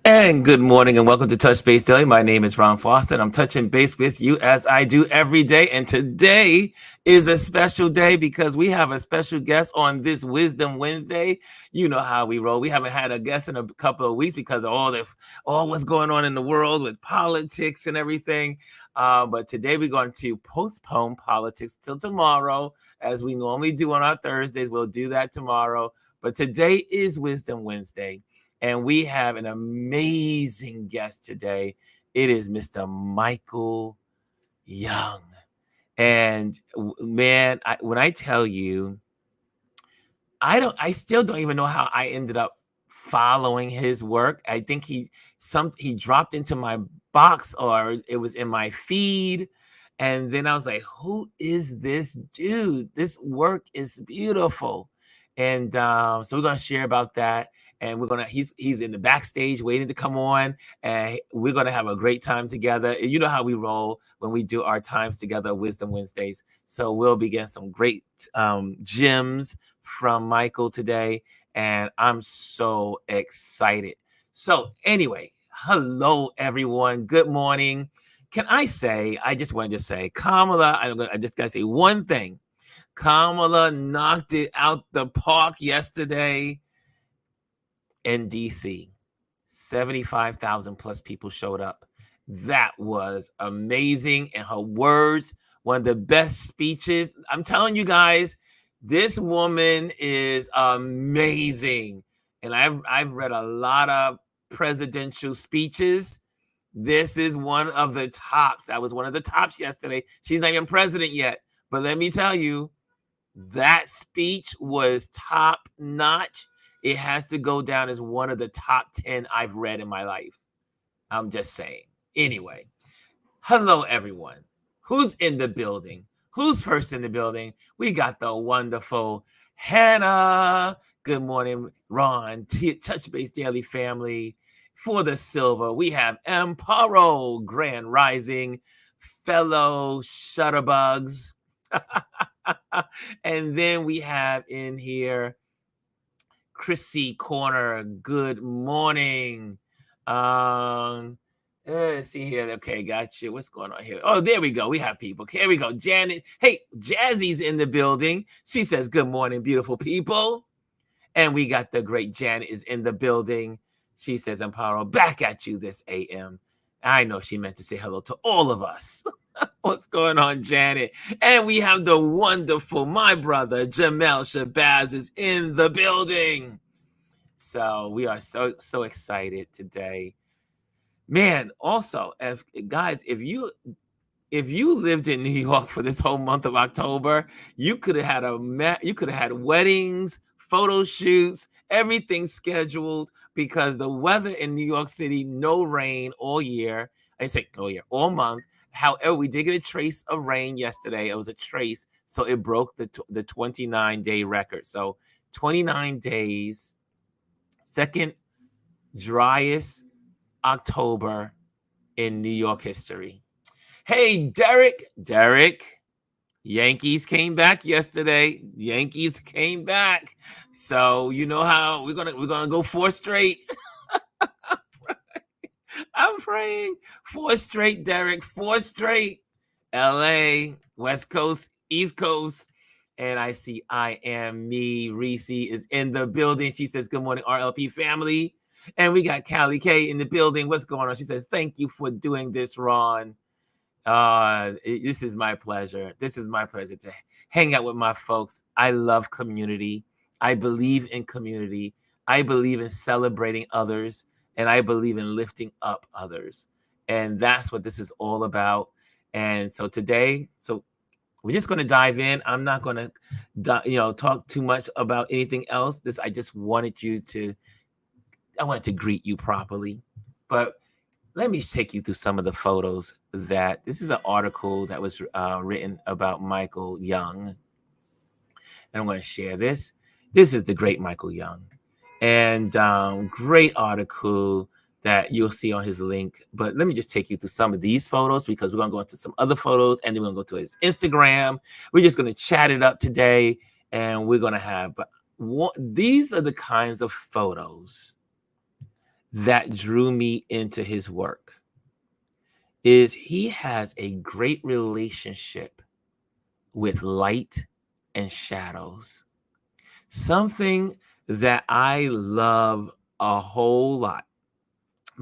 And good morning and welcome to Touch Base Daily. My name is Ron Foster and I'm touching base with you as I do every day. And today is a special day because we have a special guest on this Wisdom Wednesday. You know how we roll. We haven't had a guest in a couple of weeks because of all what's going on in the world with politics and everything. But today we're going to postpone politics till tomorrow, as we normally do on our Thursdays. We'll do that tomorrow. But today is Wisdom Wednesday. And we have an amazing guest today. It is Mr. Michael Young. And man, when I tell you, I still don't even know how I ended up following his work. I think he dropped into my box or it was in my feed. And then I was like, who is this dude? This work is beautiful. And so we're going to share about that. And he's in the backstage waiting to come on. And we're going to have a great time together. You know how we roll when we do our times together, Wisdom Wednesdays. So we'll be getting some great gems from Michael today. And I'm so excited. So anyway, hello, everyone. Good morning. I just wanted to say, Kamala, I just got to say one thing. Kamala knocked it out the park yesterday in DC. 75,000 plus people showed up. That was amazing. And her words, one of the best speeches. I'm telling you guys, this woman is amazing. And I've read a lot of presidential speeches. This is one of the tops. That was one of the tops yesterday. She's not even president yet. But let me tell you, that speech was top notch. It has to go down as one of the top 10 I've read in my life. I'm just saying. Anyway, hello, everyone. Who's in the building? Who's first in the building? We got the wonderful Hannah. Good morning, Ron. Touch Base Daily family. For the silver, we have Amparo, Grand Rising, fellow Shutterbugs. And then we have in here Chrissy Corner. Good morning. Let's see here. Okay, got you. What's going on here? Oh, there we go. We have people. Okay, here we go. Janet. Hey, Jazzy's in the building. She says, good morning, beautiful people. And we got the great Janet is in the building. She says, Amparo, back at you this AM. I know she meant to say hello to all of us. What's going on, Janet? And we have the wonderful, my brother, Jamel Shabazz is in the building. So we are so excited today. Man, also, if you lived in New York for this whole month of October, you could have had weddings, photo shoots, everything scheduled because the weather in New York City, no rain all year. I say all year, all month. However, we did get a trace of rain yesterday. It was a trace, so it broke the 29-day record. So 29 days, second driest October in New York history. Hey, Derek, Yankees came back yesterday. Yankees came back. So you know how we're gonna go 4 straight. I'm praying 4 straight, Derek, 4 straight. LA, West Coast, East Coast. And I see I Am Me. Reese is in the building. She says, good morning, RLP family. And we got Callie K in the building. What's going on? She says, thank you for doing this, Ron. This is my pleasure. This is my pleasure to hang out with my folks. I love community. I believe in community. I believe in celebrating others. And I believe in lifting up others. And that's what this is all about. And so today, we're just going to dive in. I'm not going to, talk too much about anything else. I just wanted I wanted to greet you properly. But let me take you through some of the photos this is an article that was written about Michael Young. And I'm going to share this. This is the great Michael Young. And great article that you'll see on his link. But let me just take you through some of these photos because we're going to go into some other photos and then we're going to go to his Instagram. We're just going to chat it up today and we're going to have these are the kinds of photos that drew me into his work. Is he has a great relationship with light and shadows. Something that I love a whole lot.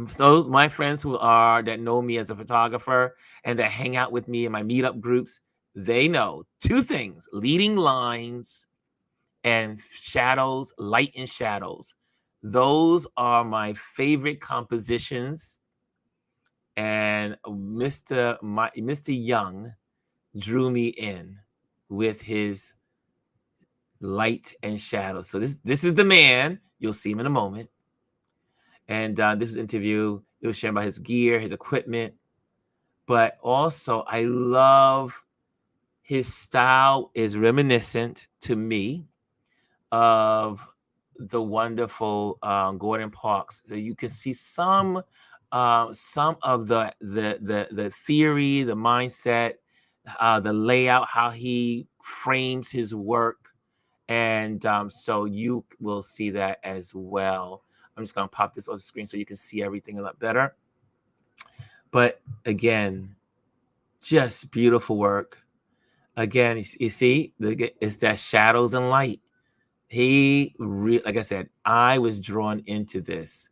So my friends that know me as a photographer and that hang out with me in my meetup groups, they know two things: leading lines and shadows, light and shadows. Those are my favorite compositions. And Mr. Young drew me in with his light and shadows. So this is the man. You'll see him in a moment. And this was an interview. It was sharing about his gear, his equipment, but also I love his style is reminiscent to me of the wonderful Gordon Parks. So you can see some of the theory, the mindset, the layout, how he frames his work, and so you will see that as well. I'm just gonna pop this on the screen so you can see everything a lot better. But again, just beautiful work. Again, you see, it's that shadows and light. Like I said, I was drawn into this.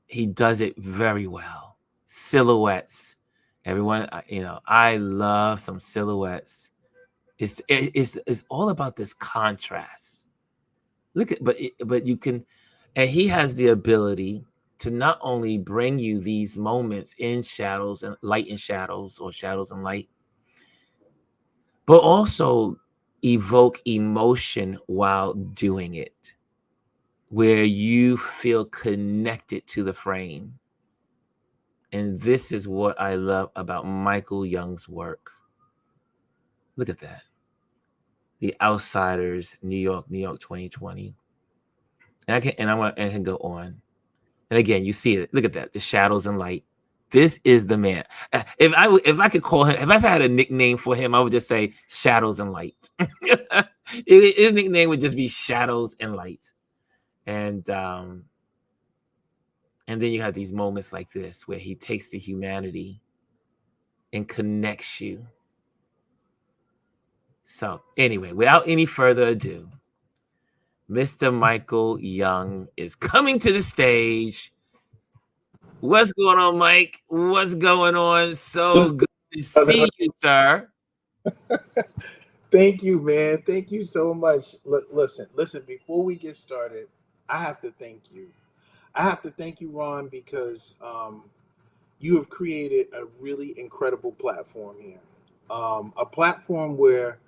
He does it very well. Silhouettes, everyone, I love some silhouettes. It's all about this contrast. Look at, but you can, and he has the ability to not only bring you these moments in shadows and light and shadows, or shadows and light, but also evoke emotion while doing it, where you feel connected to the frame. And this is what I love about Michael Young's work. Look at that. The Outsiders, New York 2020. And I can go on. And again, you see it. Look at that. The shadows and light. This is the man. If I could call him, if I had a nickname for him, I would just say Shadows and Light. His nickname would just be Shadows and Light. And then you have these moments like this where he takes the humanity and connects you. So anyway, without any further ado, Mr. Michael Young is coming to the stage. What's going on, Mike? What's going on? So good to see you, sir. Thank you, man. Thank you so much. Listen. Before we get started, I have to thank you. I have to thank you, Ron, because you have created a really incredible platform here. A platform where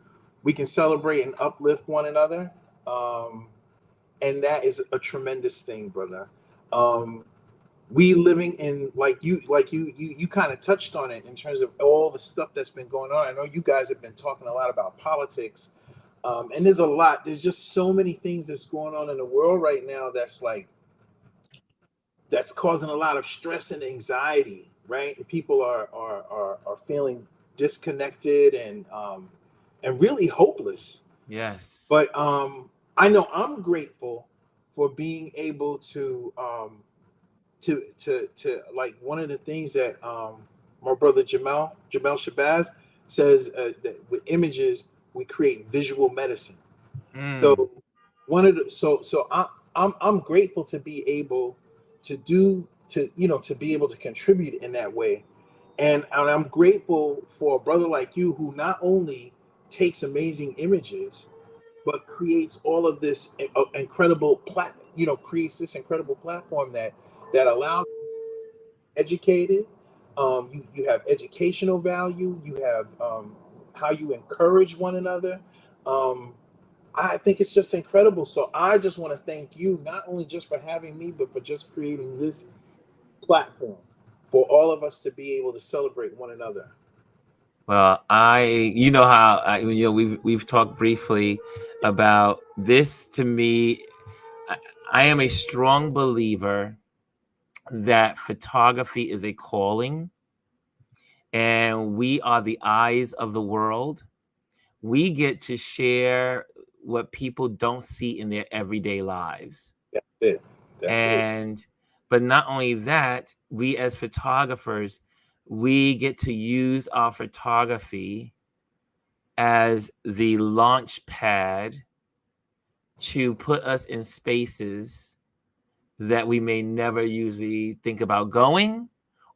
we can celebrate and uplift one another. And that is a tremendous thing, brother. We living in, you kind of touched on it in terms of all the stuff that's been going on. I know you guys have been talking a lot about politics, and there's just so many things that's going on in the world right now that's causing a lot of stress and anxiety, right? People are feeling disconnected and really hopeless. Yes. But I know I'm grateful for being able to like, one of the things that my brother Jamel Shabazz says, that with images we create visual medicine. So I'm grateful to be able to be able to contribute in that way, and I'm grateful for a brother like you who not only takes amazing images but creates all of this creates this incredible platform that allows educated. You have educational value. You have how you encourage one another. Um, I think it's just incredible. So I just want to thank you, not only just for having me, but for just creating this platform for all of us to be able to celebrate one another. Well, we've talked briefly about this. To me, I am a strong believer that photography is a calling, and we are the eyes of the world. We get to share what people don't see in their everyday lives. That's it. That's it. And but not only that, we as photographers, we get to use our photography as the launch pad to put us in spaces that we may never usually think about going,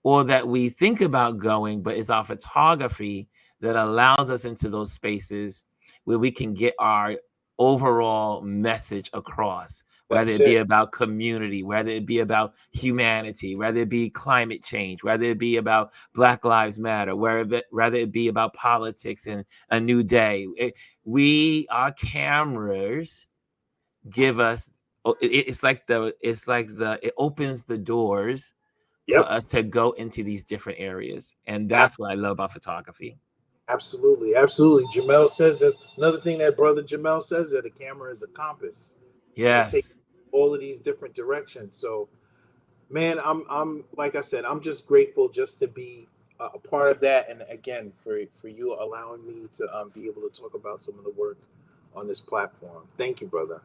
or that we think about going, but it's our photography that allows us into those spaces where we can get our overall message across, whether That's it be it. about community, whether it be about humanity, whether it be climate change, whether it be about Black Lives Matter, whether it be about politics and a new day. Our cameras give us, it opens the doors for Yep. us to go into these different areas, and Ab- that's what I love about photography. Absolutely. Absolutely. Jamel says that another thing that brother Jamel says that a camera is a compass, and it takes Yes, all of these different directions. So, man, I'm like I said, I'm just grateful just to be a part of that, and again for you allowing me to be able to talk about some of the work on this platform. Thank you, brother.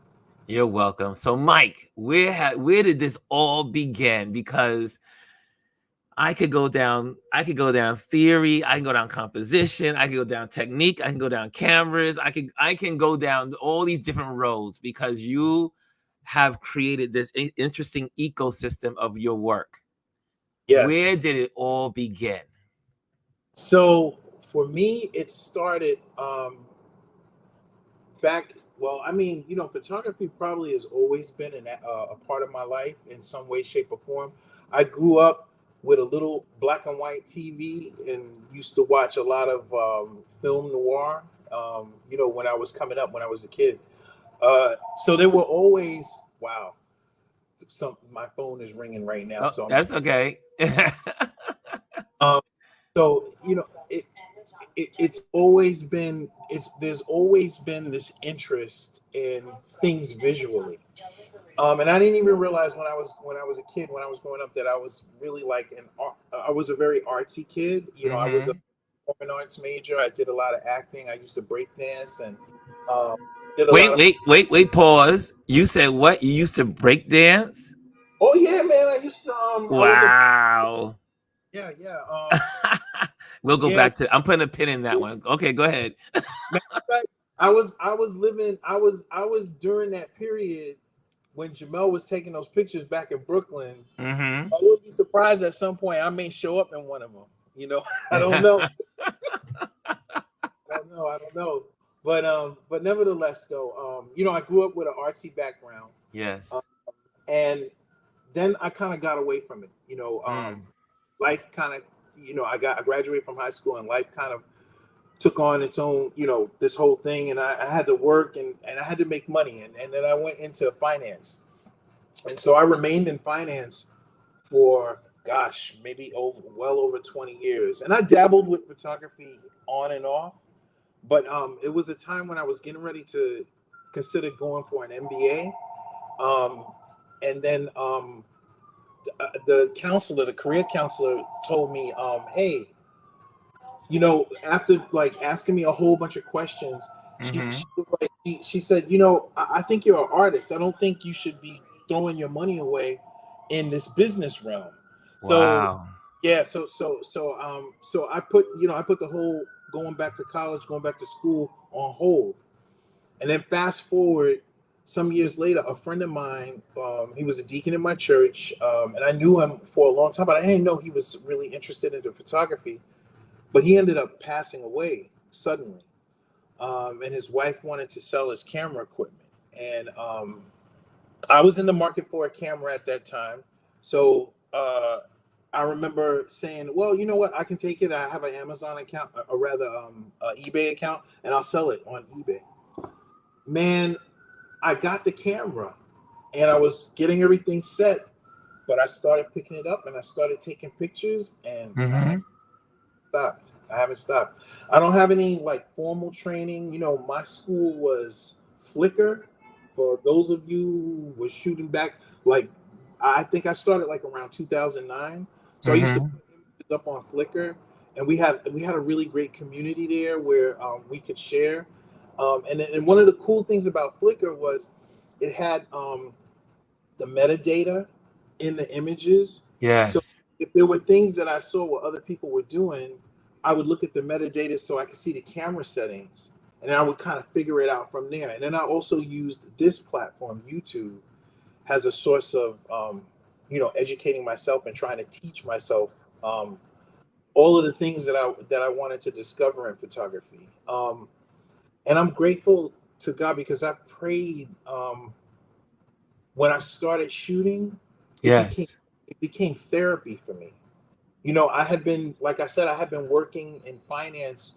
you're welcome. So Mike, where did this all begin? Because I could go down theory, I can go down composition, I can go down technique, I can go down cameras, I can go down all these different roads because you have created this interesting ecosystem of your work. Yes. Where did it all begin? So for me, it started back. Well, I mean, photography probably has always been a part of my life in some way, shape, or form. I grew up with a little black and white TV and used to watch a lot of film noir. When I was coming up, when I was a kid. So there were always wow. My phone is ringing right now, Oh, so I'm. that's okay. Um, so it's always been there's always been this interest in things visually. And I didn't even realize when I was a kid, when I was growing up, that I was really like I was a very artsy kid. I was a Hmm. performing arts major. I did a lot of acting. I used to break dance and um, did a lot Wait, of. wait, wait, wait, pause. You said what? You used to break dance? Oh yeah, man! I used to. I was a. Wow. Yeah, yeah. We'll go Yeah. back to, I'm putting a pin in that one. Okay, go ahead. Matter of fact, I was living. I was during that period when Jamel was taking those pictures back in Brooklyn. Hmm. I wouldn't be surprised at some point I may show up in one of them. I don't know. I don't know. But nevertheless, though, I grew up with an artsy background, uh, Yes. and then I kind of got away from it. Mm. Life kind of, I graduated from high school, and life kind of took on its own, this whole thing, and I had to work and I had to make money, and then I went into finance, and so I remained in finance for gosh, maybe well over 20 years. And I dabbled with photography on and off, but it was a time when I was getting ready to consider going for an MBA. And then the counselor, the career counselor, told me, hey, after like asking me a whole bunch of questions, she Hmm. was like, she said, I think you're an artist. I don't think you should be throwing your money away in this business realm. So Wow. yeah, so I put the whole going back to college, going back to school on hold. And then fast forward some years later, a friend of mine, he was a deacon in my church, and I knew him for a long time, but I didn't know he was really interested in the photography. But he ended up passing away suddenly, and his wife wanted to sell his camera equipment, and I was in the market for a camera at that time. So I remember saying, "Well, you know what? I can take it. I have an Amazon account, or rather, eBay account, and I'll sell it on eBay." Man, I got the camera, and I was getting everything set, but I started picking it up and I started taking pictures, and Hmm. stopped. I haven't stopped. I don't have any like formal training. My school was Flickr. For those of you who were shooting back, like I think I started like around 2009. So I used to Hmm. put images up on Flickr, and we had a really great community there where we could share. And one of the cool things about Flickr was it had the metadata in the images. So Yes. if there were things that I saw what other people were doing, I would look at the metadata so I could see the camera settings, and I would kind of figure it out from there. And then I also used this platform, YouTube, as a source of educating myself and trying to teach myself all of the things that I wanted to discover in photography. And I'm grateful to God because I prayed when I started shooting. It became Yes. it became therapy for me. I had been, like I said, I had been working in finance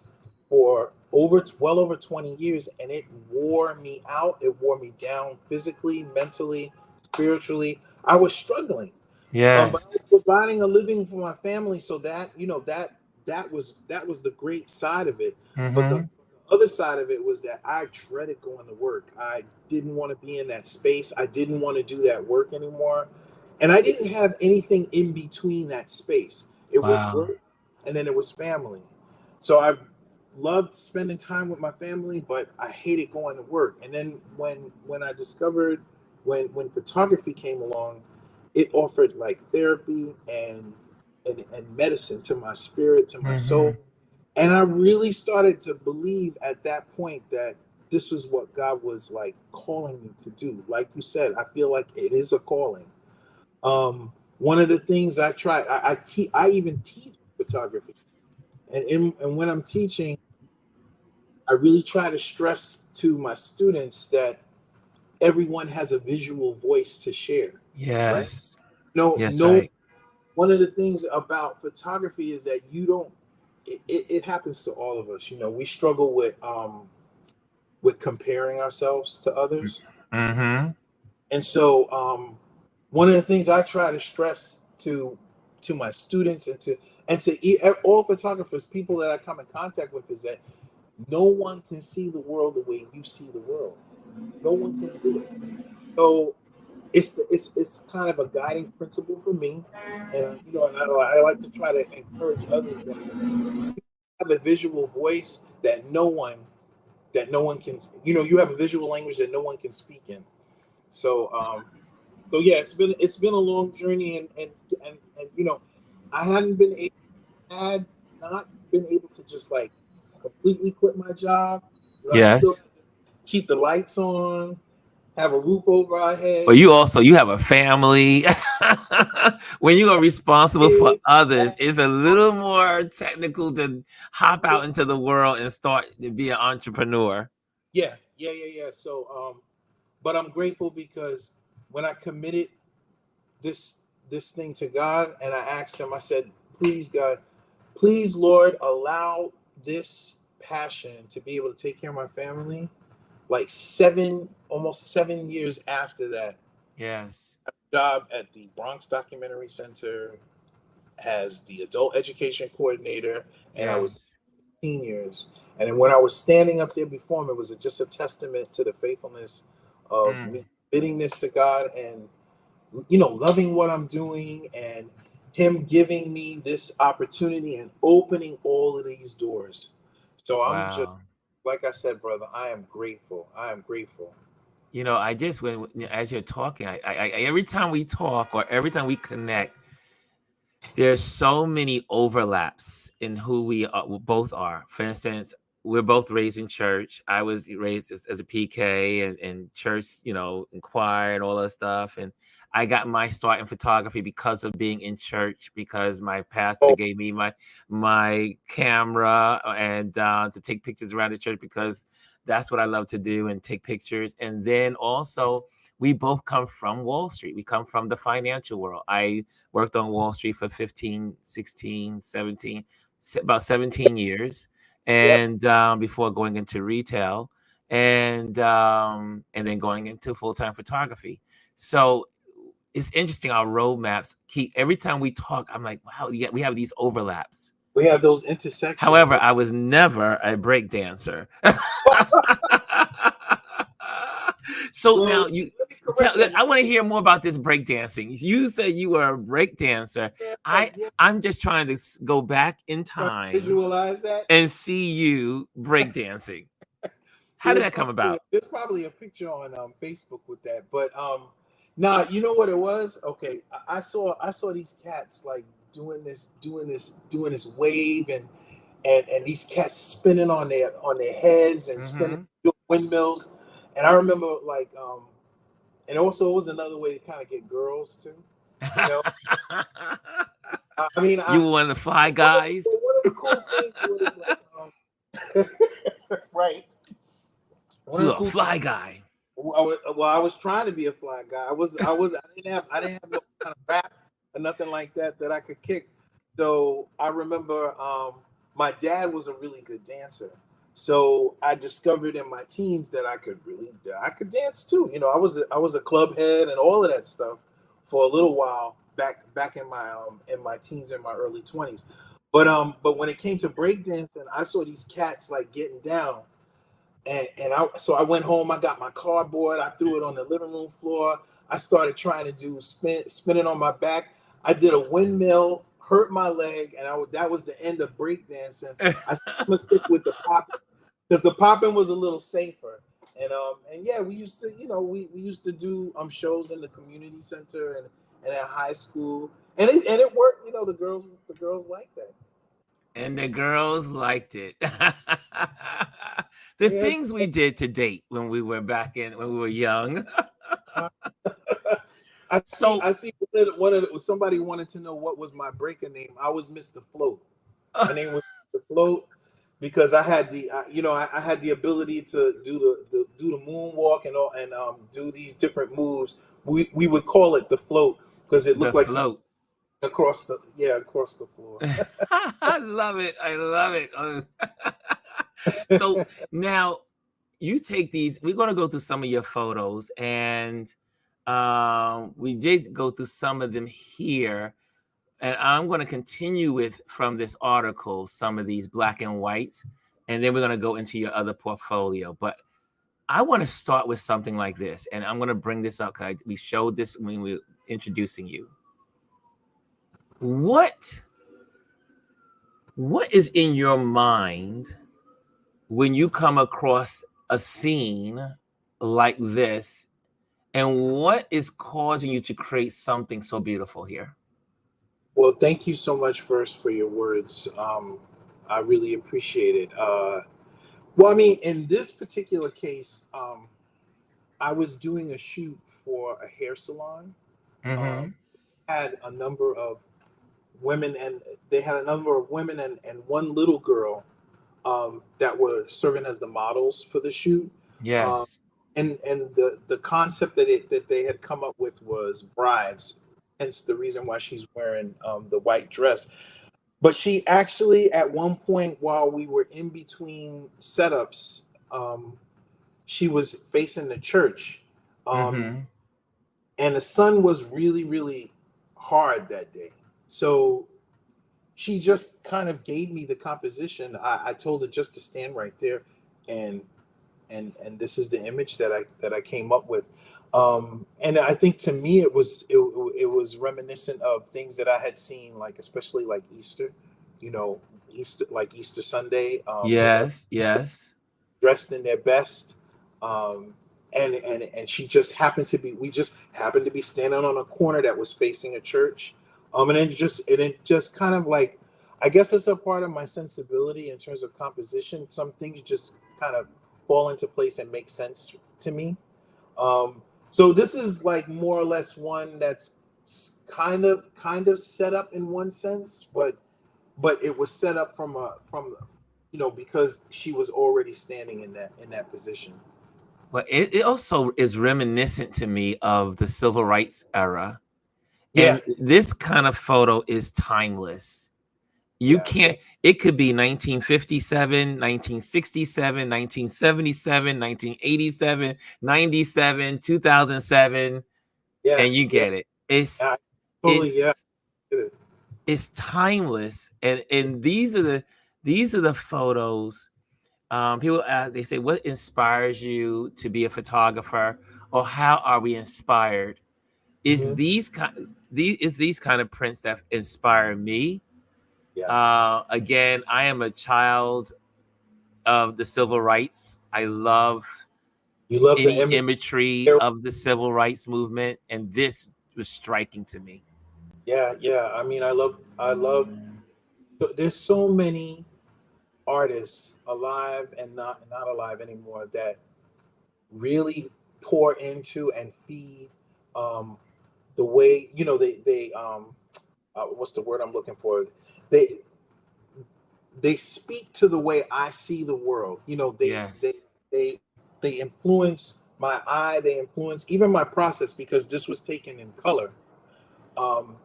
for well over 20 years, and it wore me out. It wore me down physically, mentally, spiritually. I was struggling. But I Yes. was providing a living for my family, so that was the great side of it. But the Mm-hmm. other side of it was that I dreaded going to work. I didn't want to be in that space. I didn't want to do that work anymore, and I didn't have anything in between that space. It was Wow. work, and then it was family. So I loved spending time with my family, but I hated going to work. And then when I discovered when photography came along, it offered like therapy and medicine to my spirit, to my Mm-hmm. soul. And I really started to believe at that point that this was what God was like calling me to do. Like you said, I feel like it is a calling. One of the things I try, I even teach photography, and when I'm teaching, I really try to stress to my students that everyone has a visual voice to share, right? Yes. No, Yes, no. right. One of the things about photography is that you don't. It happens to all of us. We struggle with comparing ourselves to others, Mm-hmm. and so one of the things I try to stress to my students and to all photographers, people that I come in contact with, is that no one can see the world the way you see the world. No one can do it. So it's kind of a guiding principle for me, and I like to try to encourage others that have a visual voice that no one can. You have a visual language that no one can speak in. So yeah, it's been a long journey, and I hadn't been able, had not been able to just like completely quit my job. I still Yes. had to keep the lights on, have a roof over our But head. you have a family. When you are responsible for Kid, others, it's a little more technical to hop out into the world and start to be an entrepreneur. yeah. So, but I'm grateful because when I committed this this thing to God, and I asked Him, I said, "Please, God, please, Lord, allow this passion to be able to take care of my family." Like almost 7 years after that, Yes. job at the Bronx Documentary Center as the adult education coordinator, and I was Yes. seniors. And then when I was standing up there before him, it was just a testament to the faithfulness of Mm. me bidding this to God and loving what I'm doing and him giving me this opportunity and opening all of these doors. So I'm just, Wow. like I said, brother, I am grateful. I am grateful. I just when as you're talking, every time we talk or every time we connect, there's so many overlaps in who we both are. For instance, we're both raised in church. I was raised as a PK and church, in choir and all that stuff. And I got my start in photography because of being in church, because my pastor Oh, gave me my camera and to take pictures around the church because that's what I love to do and take pictures. And then also, we both come from Wall Street. We come from the financial world. I worked on Wall Street for 15, 16, 17, about 17 years. yep. And before going into retail and then going into full-time photography. So it's interesting. Our roadmaps keep every time we talk. I'm like, wow, we have these overlaps. We have those intersections. However, I was never a break dancer. So Well, now you let me correct that. I want to hear more about this break dancing. You said you were a break dancer. Yeah, yeah. I'm just trying to go back in Trying to time visualize that. and see you break dancing. How did that come about? There's probably a picture on Facebook with that, but nah, you know what it was? Okay, I saw these cats like doing this wave, and these cats spinning on their heads and spinning Mm-hmm. windmills, and I remember like and also it was another way to kind of get girls too, you know. I mean, You were one of the fly guys. one of the cool things was like right. One You of the were a cool things. fly guy. I was trying to be a fly guy. I didn't have no kind of rap or nothing like that I could kick. So I remember my dad was a really good dancer. So I discovered in my teens that I could dance too. You know, I was a club head and all of that stuff for a little while back in my teens and my early 20s. But when it came to breakdancing, I saw these cats like getting down, and I went home. I got my cardboard. I threw it on the living room floor. I started trying to do spinning on my back. I did a windmill, hurt my leg, and that was the end of breakdancing. I said, I'm gonna stick with the popping because the popping was a little safer. And yeah, we used to, we used to do shows in the community center and at high school, and it worked. You know, the girls liked that. And the girls liked it. The Yeah, things we did to date when we were when we were young. I see. So I see. Somebody wanted to know what was my breaker name. I was Mr. Float. My name was Mr. Float because I had I had the ability to do the moonwalk and all, and do these different moves. We would call it the float because it the looked like you float. across the floor. I love it. I love it. So now you take these. We're going to go through some of your photos, and we did go through some of them here. And I'm going to continue with from this article some of these black and whites, and then we're going to go into your other portfolio. But I want to start with something like this, and I'm going to bring this up because we showed this when we were introducing you. What is in your mind when you come across a scene like this, and what is causing you to create something so beautiful here? Well, thank you so much first for your words. I really appreciate it. Well, I mean, in this particular case, I was doing a shoot for a hair salon. Um, Mm-hmm. had a number of women, and they had a number of women and one little girl that were serving as the models for the shoot. Um, Yes. and the concept that they had come up with was brides, hence the reason why she's wearing the white dress. But she actually, at one point while we were in between setups, um, she was facing the church. Um, Mm-hmm. and the sun was really, really hard that day. So she just kind of gave me the composition. I told her just to stand right there, and and this is the image that I came up with. And I think to me it was reminiscent of things that I had seen, like especially like Easter, you know, Easter Sunday, when Yes. Yes. dressed in their best. Um, and she just happened to be, we just happened to be standing on a corner that was facing a church. And it just kind of like, I guess it's a part of my sensibility in terms of composition. Some things just kind of fall into place and make sense to me. So this is like more or less one that's kind of set up in one sense, but it was set up from because she was already standing in that position. But it also is reminiscent to me of the civil rights era. Yeah, And this kind of photo is timeless. You yeah, can't, it could be 1957, 1967, 1977, 1987, 97, 2007, yeah, and you yeah. get it. I, totally, yeah. It's it's timeless. And these are the photos. People ask, they say, what inspires you to be a photographer, or how are we inspired? Is Hmm. these kind of prints that inspire me. Yeah. Again, I am a child of the civil rights. I love You love the any image. imagery of the civil rights movement, and this was striking to me. Yeah, yeah. I mean, I love. There's so many artists alive and not alive anymore that really pour into and feed um, the way they what's the word I'm looking for? They they speak to the way I see the world. Yes. They they influence my eye. They influence even my process because this was taken in color.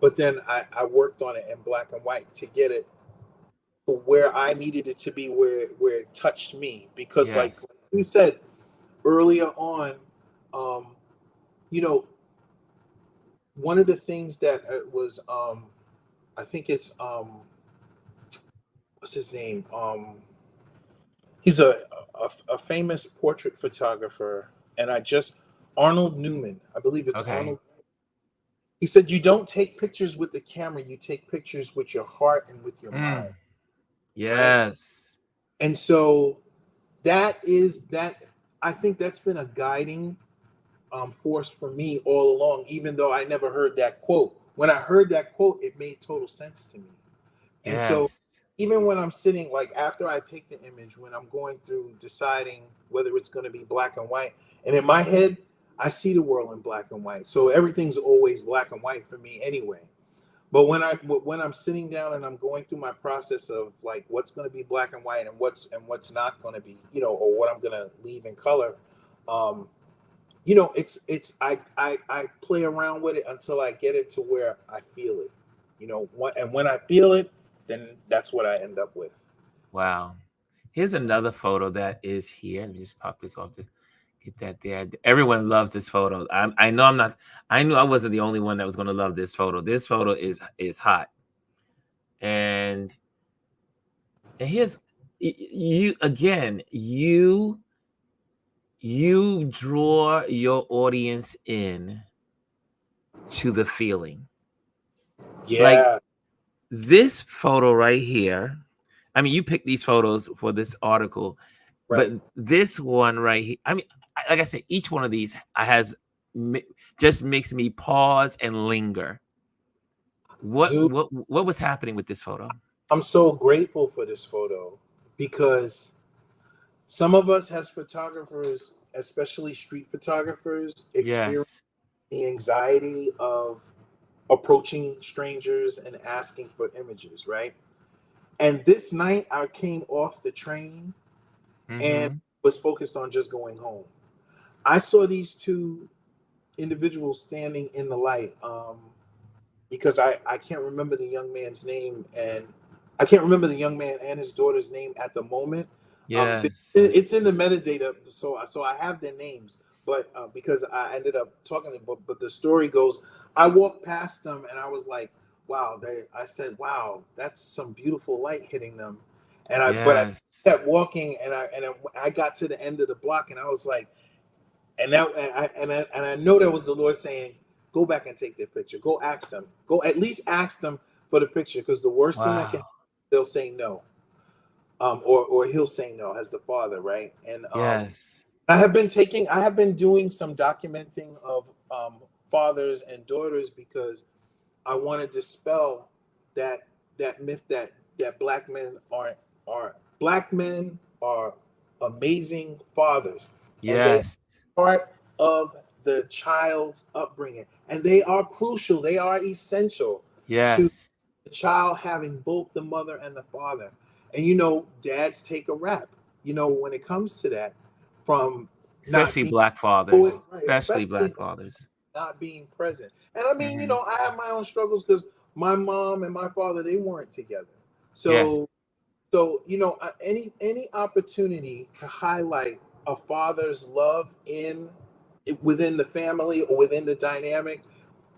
But then I worked on it in black and white to get it to where I needed it to be, where it touched me. Because like Yes. you said earlier on, um, you know, one of the things that was I think it's what's his name? He's a famous portrait photographer, and Arnold Newman, I believe it's Okay. Arnold. He said, "You don't take pictures with the camera; you take pictures with your heart and with your Mm. mind." Right? Yes. And so that is that. I think that's been a guiding force for me all along. Even though I never heard that quote, when I heard that quote, it made total sense to me. And so Yes. even when I'm sitting, like after I take the image, when I'm going through deciding whether it's going to be black and white, and in my head, I see the world in black and white. So everything's always black and white for me anyway. But when I'm sitting down and I'm going through my process of like what's going to be black and white and what's not going to be, or what I'm going to leave in color, um, I play around with it until I get it to where I feel it, and when I feel it, then that's what I end up with. Wow. Here's another photo that is here. Let me just pop this off to get that there. Everyone loves this photo. I know I'm not. I knew I wasn't the only one that was going to love this photo. This photo is hot, and here's you again. You draw your audience in to the feeling. Like Yeah, this photo right here. I mean, you picked these photos for this article, but right, this one right here. I mean, like I said, each one of these has just makes me pause and linger. What dude. what what was happening with this photo? I'm so grateful for this photo because some of us as photographers, especially street photographers, experience Yes. the anxiety of approaching strangers and asking for images, right? And this night I came off the train and Mm-hmm. was focused on just going home. I saw these two individuals standing in the light because I can't remember the young man's name, and I can't remember the young man and his daughter's name at the moment. Yes. It's in the metadata, so I have their names, but because I ended up talking to them, but the story goes, I walked past them and I was like, wow, I said, wow, that's some beautiful light hitting them, but I Yes. kept walking and I got to the end of the block and I was like, and I know that was the Lord saying, "Go back and take their picture. Go ask them. Go at least ask them for the picture, because the worst thing that can, Wow. they'll say no, or he'll say no as the father, right?" And Yes. I have been doing some documenting of fathers and daughters because I want to dispel that that myth that black men are amazing fathers, and they Yes. part of the child's upbringing, and they are crucial. They are essential to Yes. the child having both the mother and the father. And dads take a rap. When it comes to that, from not Especially being black poet, fathers. right, Especially especially black fathers. not being present. And I mean, Mm-hmm. I have my own struggles because my mom and my father, they weren't together. Yes. So any opportunity to highlight a father's love within the family or within the dynamic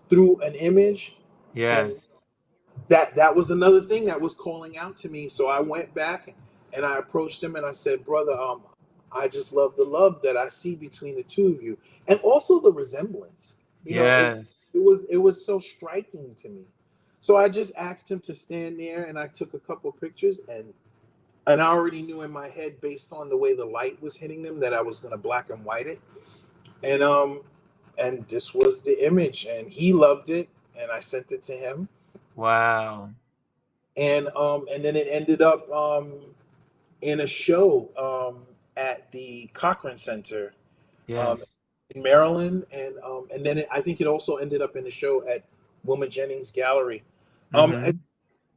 through an image, then Yes. that was another thing that was calling out to me. So I went back and I approached him and I said, brother, I just love the love that I see between the two of you, and also the resemblance. Yes. It was so striking to me. So I just asked him to stand there, and I took a couple pictures, and And I already knew in my head, based on the way the light was hitting them, that I was going to black and white it. And this was the image, and he loved it, and I sent it to him. Wow. And then it ended up in a show at the Cochran Center um, Yes. in Maryland, and then I think it also ended up in the show at Wilma Jennings Gallery. I Hmm.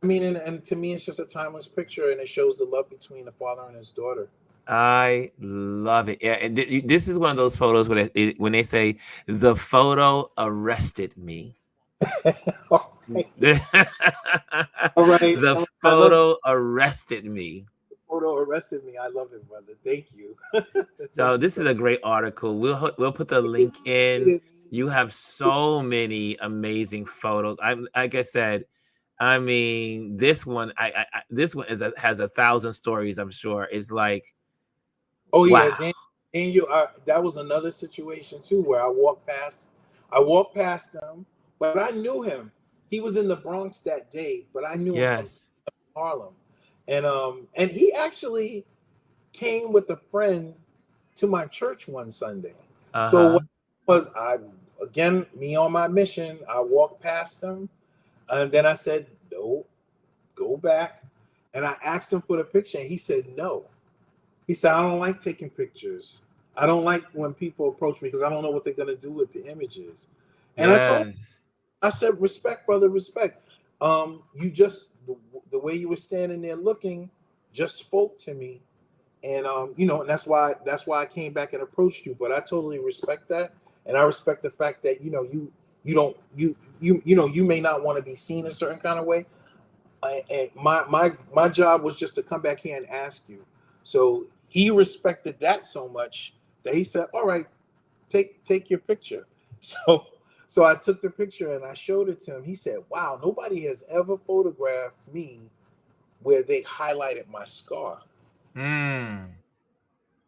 mean, and to me, it's just a timeless picture, and it shows the love between the father and his daughter. I love it. Yeah, and this is one of those photos where when they say the photo arrested me. All right, all right, The all right. I love photo arrested me. the photo arrested me. I love it, brother. Thank you. So this is a great article. We'll put the link What in. it You means. have so many amazing photos. I'm like I said, I mean, this one, this one has 1,000 stories. I'm sure it's like, Oh wow. yeah, Daniel. That was another situation too, where I walked past him, but I knew him. He was in the Bronx that day, but I knew him from Yes. Harlem, and he actually came with a friend to my church one Sunday. So Uh-huh. what was I again? Me on my mission. I walked past him, and then I said, "No, go back." And I asked him for the picture, and he said no. He said, I don't like taking pictures. I don't like when people approach me because I don't know what they're going to do with the images. And I told him, Yes. I said, respect, brother, respect. You just, the way you were standing there looking just spoke to me. And, and that's why I came back and approached you. But I totally respect that. And I respect the fact that, you don't, you may not want to be seen a certain kind of way. And my job was just to come back here and ask you. So he respected that so much that he said, "All right, take your picture." So I took the picture and I showed it to him. He said, "Wow, nobody has ever photographed me where they highlighted my scar. Mm.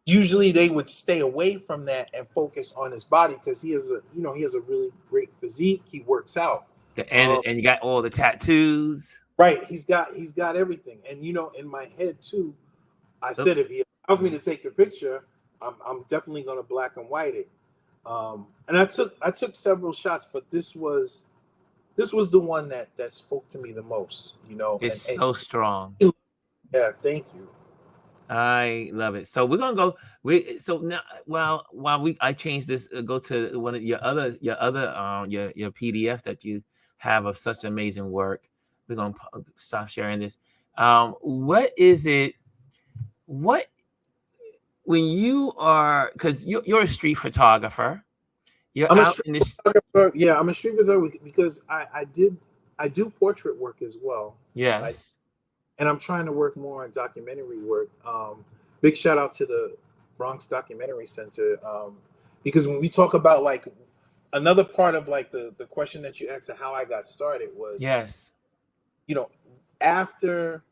Usually they would stay away from that and focus on his body because he has a really great physique. He works out. And you got all the tattoos. Right, he's got everything. And in my head too, I said Oops. if he allows me to take the picture, I'm definitely going to black and white it. And I took several shots, but this was the one that spoke to me the most. It's so strong. Yeah, thank you. I love it. So we're gonna go. We so now while we I changed this, go to one of your PDF that you have of such amazing work. We're gonna stop sharing this. What is it? What when you are because you're a street photographer. You're I'm a out street in this. photographer. Yeah, I'm a street photographer because I do portrait work as well. I Yes. and I'm trying to work more on documentary work. Big shout out to the Bronx Documentary Center, because when we talk about like another part of like the question that you asked of how I got started was, Yes. you know after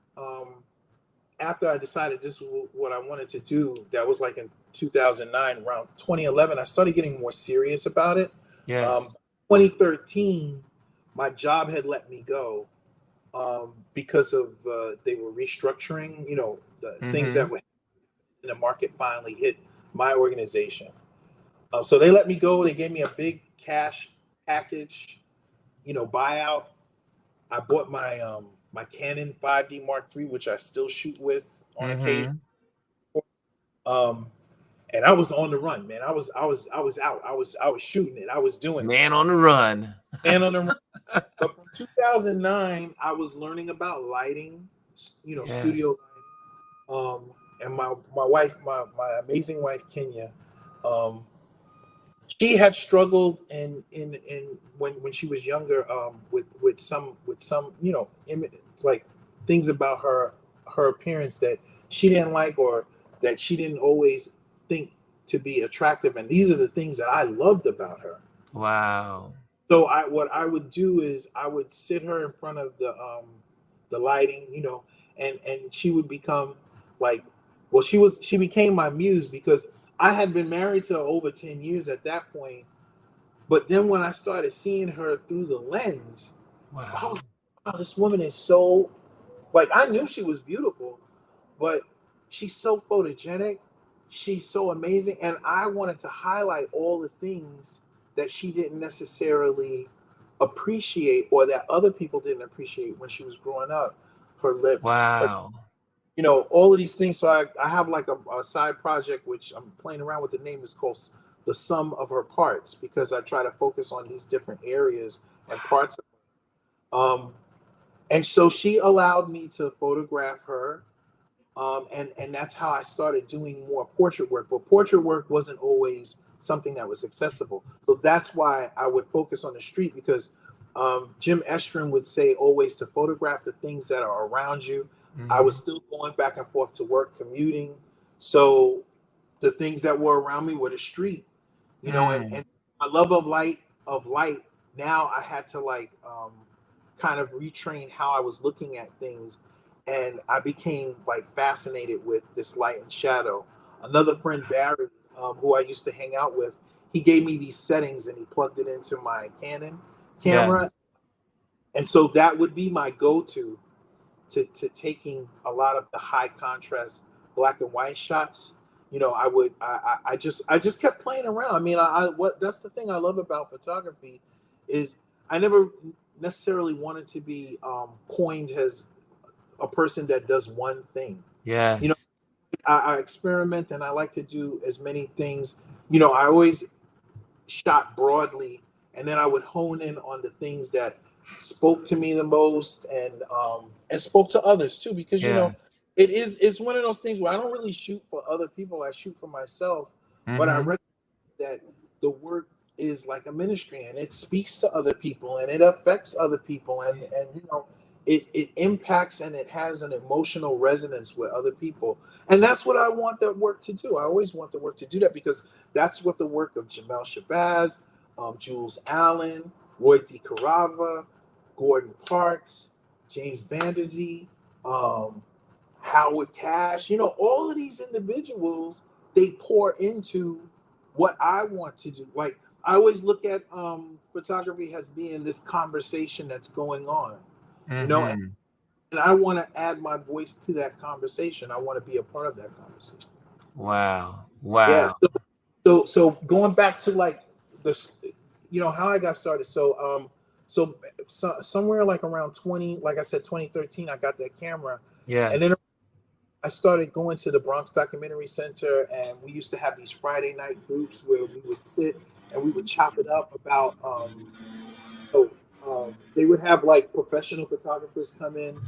after I decided this was what I wanted to do. That was like in 2009, around 2011. I started getting more serious about it. Yes. 2013, my job had let me go because of they were restructuring. The things that Mm-hmm. were in the market finally hit my organization. So they let me go. They gave me a big cash package, buyout. I bought my Canon 5D Mark III, which I still shoot with on occasion. Mm-hmm. Um, and I was on the run, man. I was out. I was shooting it. I was doing it. Man on the run. And on the run. But from 2009, I was learning about lighting, Yes. studio lighting. And my wife, my amazing wife Kenya, um, she had struggled in when she was younger, with some like things about her appearance that she didn't like, or that she didn't always think to be attractive, and these are the things that I loved about her. Wow. So what I would do is I would sit her in front of the lighting, and she would become like, well, she became my muse because I had been married to her over 10 years at that point. But then when I started seeing her through the lens, I was Wow. like, wow, this woman is so, like, I knew she was beautiful, but she's so photogenic. She's so amazing. And I wanted to highlight all the things that she didn't necessarily appreciate or that other people didn't appreciate when she was growing up. Her lips, her, Wow. all of these things. So I have like a side project, which I'm playing around with. The name is called The Sum of Her Parts, because I try to focus on these different areas and parts. Um, and so she allowed me to photograph her, and that's how I started doing more portrait work. But portrait work wasn't always something that was accessible. So that's why I would focus on the street, because Jim Estrin would say always to photograph the things that are around you. I was Mhm. still going back and forth to work, commuting. So the things that were around me were the street, and Mm. my love of light. Now I had to like kind of retrain how I was looking at things, and I became like fascinated with this light and shadow. Another friend, Barry, who I used to hang out with, he gave me these settings and he plugged it into my Canon camera, Yes. and so that would be my go-to to taking a lot of the high contrast black and white shots. I just kept playing around. I mean, what that's the thing I love about photography is I never necessarily wanted to be coined as a person that does one thing. You know, Yes. I experiment and I like to do as many things. I always shot broadly, and then I would hone in on the things that spoke to me the most, and spoke to others too, because Yes. it's one of those things where I don't really shoot for other people, I shoot for myself, but I Mhm. recognize that the work is like a ministry, and it speaks to other people and it affects other people, and it impacts and it has an emotional resonance with other people. And that's what I want that work to do. I always want the work to do that, because that's what the work of Jamel Shabazz, Jules Allen, Roy DeCarava, Gordon Parks, James Vanderzee, um, Howard Cash, all of these individuals, they pour into what I want to do. Like, I always look at photography as being this conversation that's going on, and Mhm. I want to add my voice to that conversation. I want to be a part of that conversation. Wow. Yeah. Wow. So going back to like this, how I got started. So somewhere like around 20, like I said, 2013, I got that camera, and then Yes. I started going to the Bronx Documentary Center, and we used to have these Friday night groups where we would sit and we would chop it up about. So, they would have like professional photographers come in,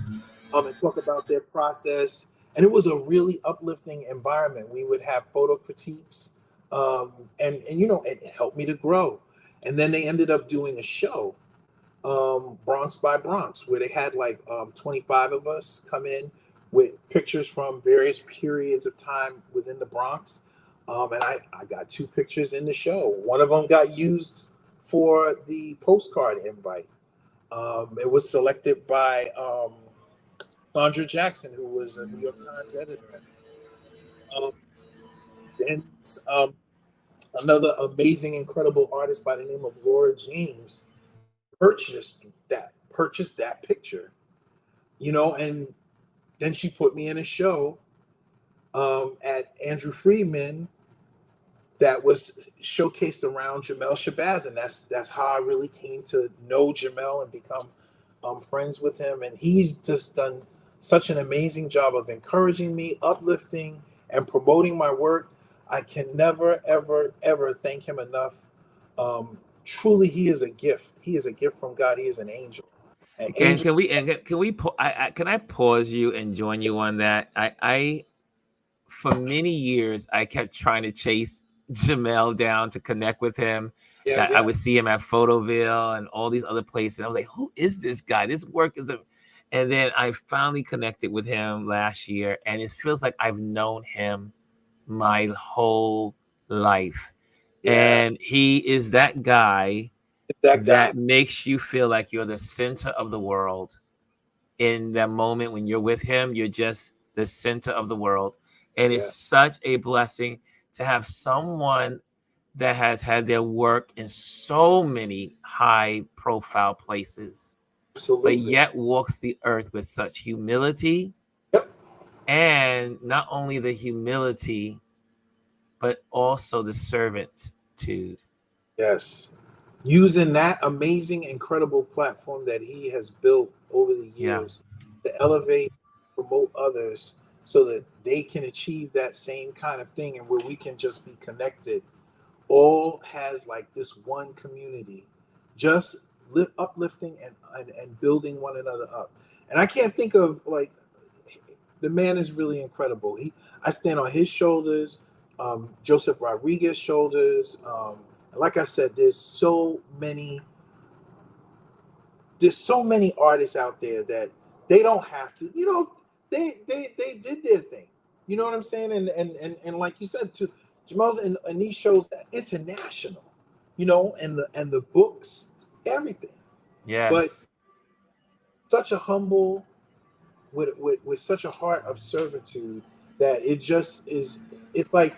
and talk about their process, and it was a really uplifting environment. We would have photo critiques, and it helped me to grow. And then they ended up doing a show, Bronx by Bronx, where they had like 25 of us come in with pictures from various periods of time within the Bronx. And I got two pictures in the show. One of them got used for the postcard invite. It was selected by Sandra Jackson, who was a New York Times editor. Um, then um, another amazing, incredible artist by the name of Laura James purchased that picture, and then she put me in a show at Andrew Friedman that was showcased around Jamel Shabazz, and that's how I really came to know Jamel and become friends with him. And he's just done such an amazing job of encouraging me, uplifting, and promoting my work. I can never, ever, ever thank him enough. Truly, he is a gift. He is a gift from God. He is an angel. An Can angel. can we and can we can I pause you and join you on that? I for many years I kept trying to chase Jamel down to connect with him. Yeah, That I yeah, would see him at Photoville and all these other places. I was like, who is this guy? This work is a and then I finally connected with him last year, and it feels like I've known him my whole life. yeah. And he is that guy That guy. that makes you feel like you're the center of the world. In that moment when you're with him, you're just the center of the world. And it's Yeah, such a blessing to have someone that has had their work in so many high profile places, but absolutely. yet walks the earth with such humility Yep. and not only the humility, but also the servitude. Yes. Using that amazing, incredible platform that he has built over the Yeah. years to elevate, promote others so that they can achieve that same kind of thing and where we can just be connected, all has like this one community, just uplifting and building one another up. And I can't think of like, the man is really incredible. I stand on his shoulders, Joseph Rodriguez's shoulders. Like I said, there's so many artists out there that they don't have to, they did their thing. You know what I'm saying? And like you said, to Jamel's and these shows that international, and the books, everything. But Yes. such a humble with such a heart of servitude that it just is. It's like,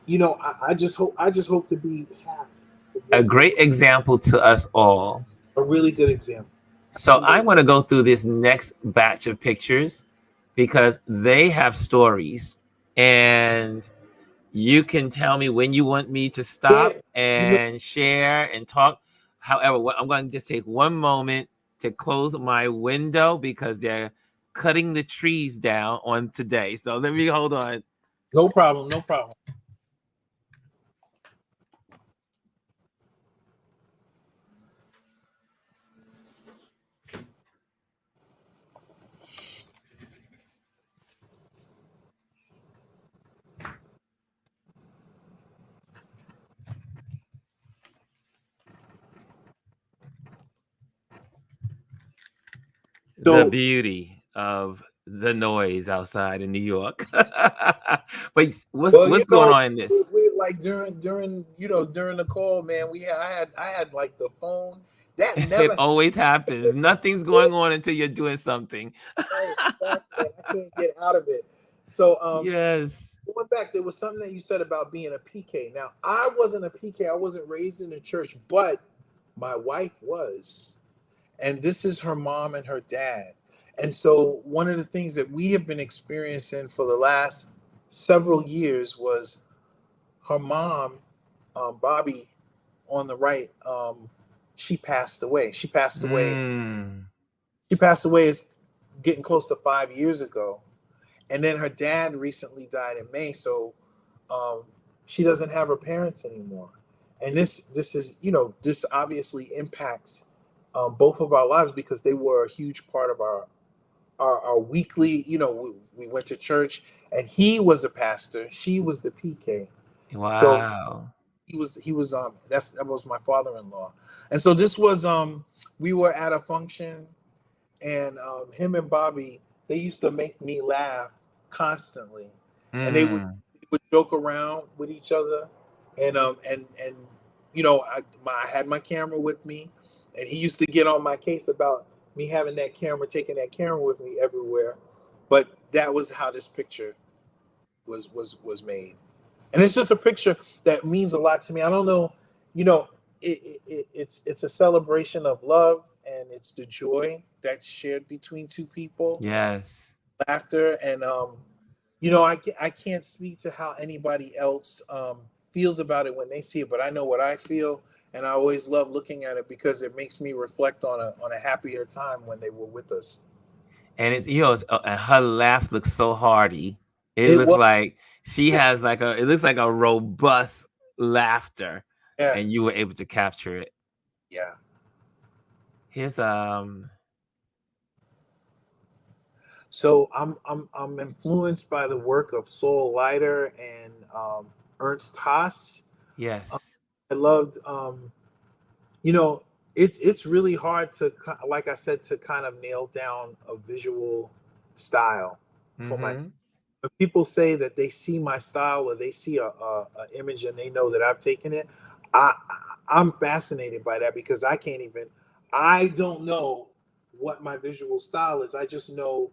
I just hope to be half of A what great example to us all. a really good example. So I Absolutely. want to go through this next batch of pictures because they have stories, and you can tell me when you want me to Yeah, stop you know, and share and talk. However, I'm going to just take one moment to close my window because they're cutting the trees down on today. So let me hold on. no problem, no problem. The So, beauty of the noise outside in New York. But what's well, what's going on in this? we like during the call, man. I had like the phone that It never always happens. Nothing's going on until you're doing something. right, exactly. I can't get out of it. So, Yes. going back, there was something that you said about being a PK. Now, I wasn't a PK. I wasn't raised in the church, but my wife was. And this is her mom and her dad. And so one of the things that we have been experiencing for the last several years was her mom, Bobby, on the right. She passed away. Mm. She passed away. It's getting close to 5 years ago. And then her dad recently died in May. So um, she doesn't have her parents anymore. And this obviously impacts both of our lives because they were a huge part of our weekly. We went to church, and he was a pastor. She was the PK. So Wow. that was my father-in-law. And so this was we were at a function, and him and Bobby, they used to make me laugh constantly, and Mm. they would joke around with each other, and I had my camera with me, and he used to get on my case about me having that camera, taking that camera with me everywhere, but that was how this picture was made, and it's just a picture that means a lot to me. I don't know, you know, it's a celebration of love, and it's the joy that's shared between two people, Yes. laughter, and I can't speak to how anybody else feels about it when they see it, but I know what I feel, and I always love looking at it because it makes me reflect on a happier time when they were with us. And and her laugh looks so hearty. It It looks was, like she yeah, has it looks like a robust laughter, yeah, and you were able to capture it. yeah. Here's So I'm influenced by the work of Saul Leiter and Ernst Haas. Um, yes. I loved, you know, it's really hard to, like I said, to kind of nail down a visual style for my. Mm-hmm. When people say that they see my style or they see a image and they know that I've taken it, I'm fascinated by that because I don't know what my visual style is. I just know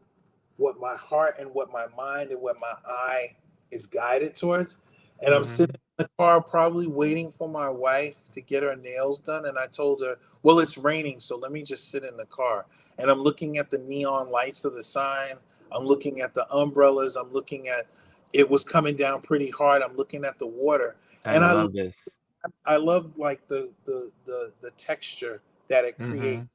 what my heart and what my mind and what my eye is guided towards. And I'm Mm-hmm. sitting in the car probably waiting for my wife to get her nails done. And I told her, well, it's raining, so let me just sit in the car. And I'm looking at the neon lights of the sign. I'm looking at the umbrellas. I'm looking at it was coming down pretty hard. I'm looking at the water, I and love this. I love like the texture that it Mm-hmm. creates.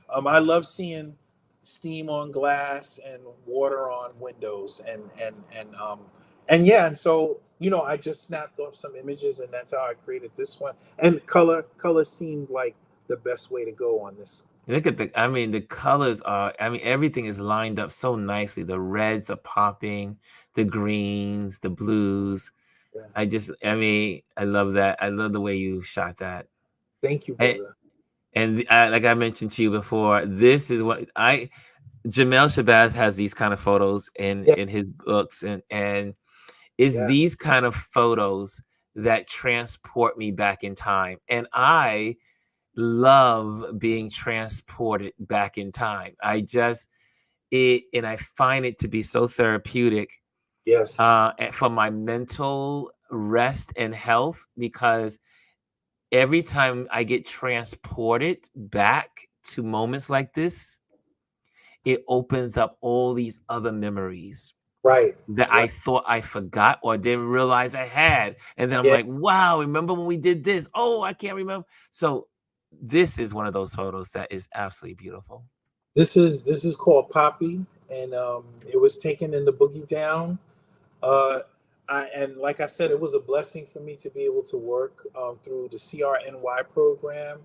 I love seeing steam on glass and water on windows, and yeah, and so I just snapped off some images, and that's how I created this one. And color seemed like the best way to go on this. Look at I mean, the colors are, I mean, everything is lined up so nicely. The reds are popping, the greens, the blues. Yeah. I mean, I love that. I love the way you shot that. Thank you, And, brother. like I mentioned to you before, this is what Jamel Shabazz has these kind of photos Yeah, in his books, and it's yeah, these kind of photos that transport me back in time. And I love being transported back in time. And I find it to be so therapeutic yes, for my mental rest and health, because every time I get transported back to moments like this, it opens up all these other memories right, that I right, thought I forgot or didn't realize I had. And then I'm yeah. like, wow, remember when we did this? Oh, I can't remember. So this is one of those photos that is absolutely beautiful. This is called Poppy, and it was taken in the Boogie Down. Uh, and like I said, it was a blessing for me to be able to work through the CRNY program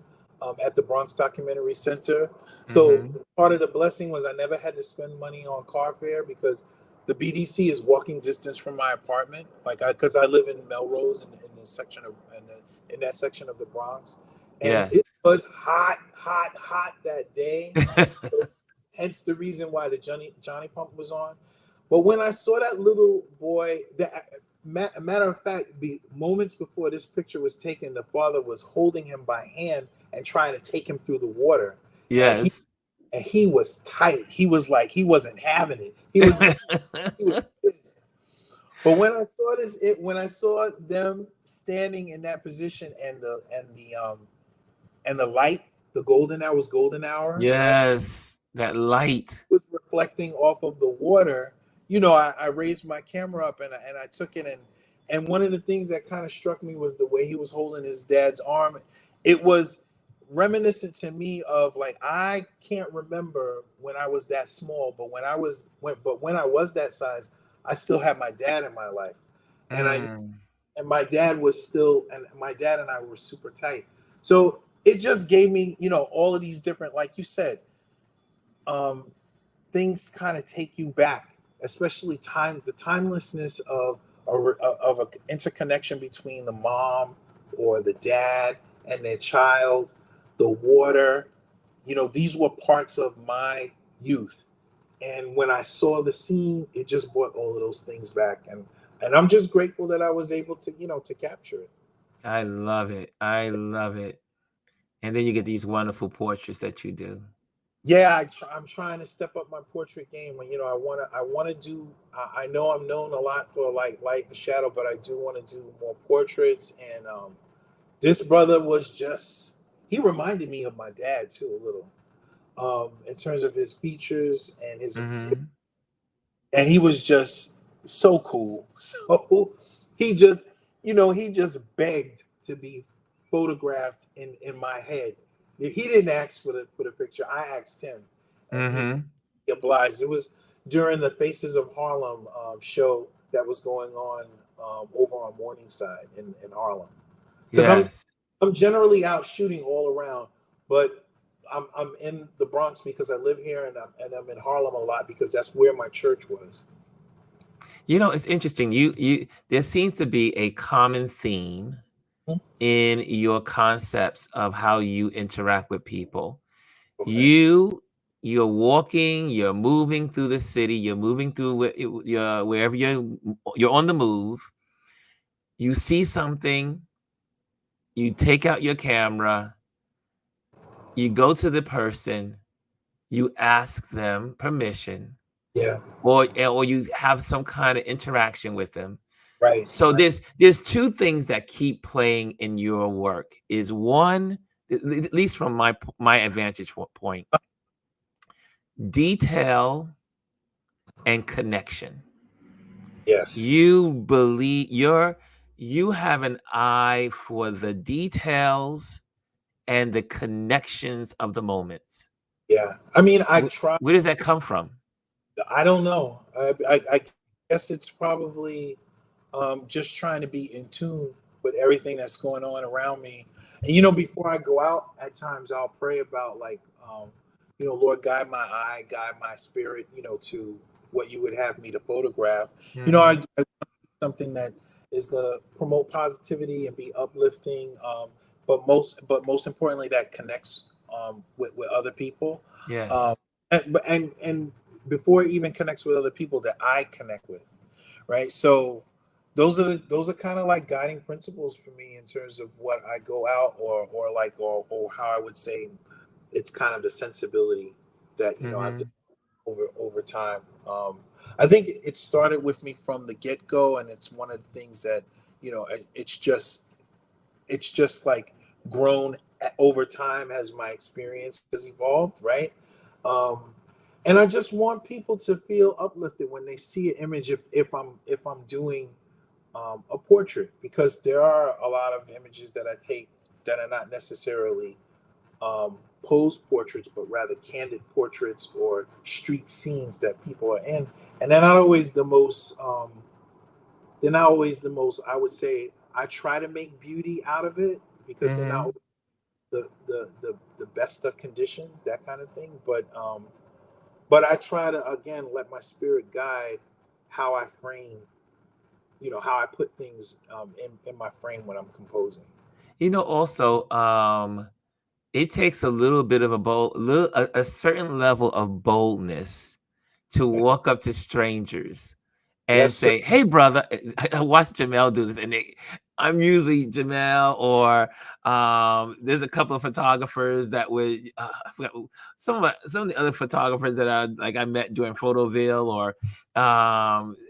at the Bronx Documentary Center. So Hmm. part of the blessing was I never had to spend money on car fare because the BDC is walking distance from my apartment. Like because I live in Melrose in the section of in that section of the Bronx, and Yes. it was hot, hot, hot that day. So hence the reason why the Johnny Pump was on. But when I saw that little boy, matter of fact, moments before this picture was taken, the father was holding him by hand and trying to take him through the water, and Yes. he was tight. He was like he wasn't having it. He was pissed. But when I saw them standing in that position and the light, the golden hour, right? Yes. That light. Was reflecting off of the water, I raised my camera up and I took it and one of the things that kind of struck me was the way he was holding his dad's arm. It was reminiscent to me of like I can't remember when I was that small, but when I was that size, I still had my dad in my life, and I Mm. and my dad was still and my dad and I were super tight. So it just gave me, all of these different, like you said, um, things kind of take you back, especially the timelessness of an interconnection between the mom or the dad and their child, the water. These were parts of my youth, and when I saw the scene, it just brought all of those things back, and I'm just grateful that I was able to to capture it. I love it. I love it. And then you get these wonderful portraits that you do. Yeah, I'm trying to step up my portrait game. And I want to do. I know I'm known a lot for like light and shadow, but I do want to do more portraits. And this brother was just. He reminded me of my dad too a little, in terms of his features and Hmm. and he was just so cool. So he just, he just begged to be photographed in my head. He didn't ask for the picture. I asked him, and Hmm. he obliged. It was during the Faces of Harlem show that was going on over on Morningside in Harlem. Because Yes. I'm generally out shooting all around, but I'm in the Bronx because I live here, and I'm in Harlem a lot because that's where my church was. It's interesting. You there seems to be a common theme in your concepts of how you interact with people. Okay. You you're walking, you're moving through the city, you're moving through wherever you're on the move. You see something, you take out your camera, you go to the person, you ask them permission, Yeah. or you have some kind of interaction with them. Right. So Right. there's two things that keep playing in your work. Is one, at least from my advantage point, detail and connection. Yes. You have an eye for the details and the connections of the moments. Yeah. I mean, I Wh- try. Where does that come from? I don't know. I guess it's probably just trying to be in tune with everything that's going on around me. And before I go out, at times I'll pray about like, Lord, guide my eye, guide my spirit, to what you would have me to photograph. Hmm. I something that is going to promote positivity and be uplifting, but most importantly, that connects with other people. Um, Yes. and before it even connects with other people that I connect with, right? So those are kind of like guiding principles for me in terms of what I go out or how I would say it's kind of the sensibility that I've Hmm. over time. I think it started with me from the get go, and it's one of the things that it's just like grown over time as my experience has evolved, right? Um, and I just want people to feel uplifted when they see an image if I'm doing a portrait, because there are a lot of images that I take that are not necessarily posed portraits, but rather candid portraits or street scenes that people are in, and they're not always the most. I would say I try to make beauty out of it because they're not Hmm. the best of conditions, that kind of thing. But I try to again let my spirit guide how I frame, how I put things in my frame when I'm composing. Also, it takes a little bit of a certain level of boldness to walk up to strangers and Yes, sir. say, "Hey, brother." I watched Jamel do this, and I'm usually Jamel, or there's a couple of photographers that would I forgot some of the other photographers that I met during Photoville, or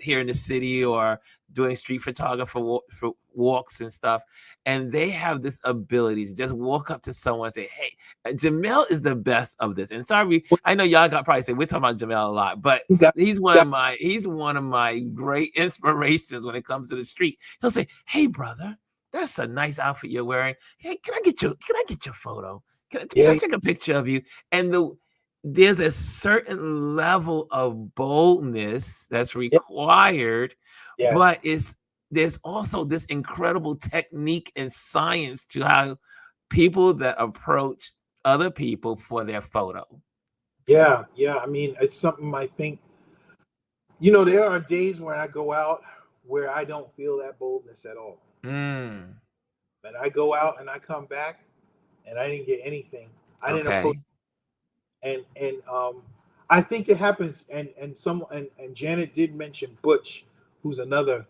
here in the city, or doing street photographer for walks and stuff, and they have this ability to just walk up to someone and say, "Hey." Jamel is the best of this, and sorry, I know y'all got probably say we're talking about Jamel a lot, but You got, you got, he's one of my great inspirations when it comes to the street. He'll say, "Hey, brother, that's a nice outfit you're wearing. Hey, can I get your photo? Can I yeah, take a picture of you?" And there's a certain level of boldness that's yeah, required, yeah, but there's also this incredible technique and science to how people that approach other people for their photo. yeah, yeah. I mean, it's something I think. There are days when I go out where I don't feel that boldness at all. Mm, And I go out and I come back and I didn't get anything. I didn't approach, okay. and I think it happens. And Janet did mention Butch, who's another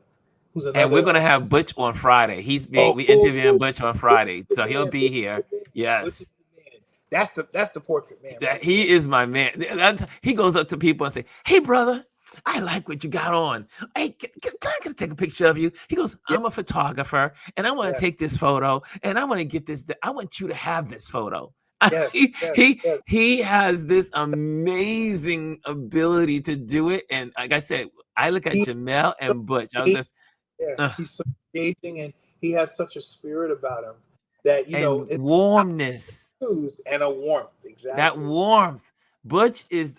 who's And we're another. gonna have Butch on Friday. Oh, We cool, interviewing cool. Butch on Butch is Friday, the so he'll man. be Butch is here. the man. Butch is Yes. the man. That's the portrait man That right he there. is my man. He goes up to people and say, "Hey, brother, I like what you got on. Hey, can I take a picture of you?" He goes, Yeah, "I'm a photographer, and I want to yeah, take this photo, and I want to get this. I want you to have this photo." yes, he yes, he yes. he has this amazing ability to do it, and like I said, I look at He's Jamel so and Butch. I was engaging. just Yeah, he's so engaging, and he has such a spirit about him that and it's warmness, news and a warmth. that Exactly. warmth. Butch is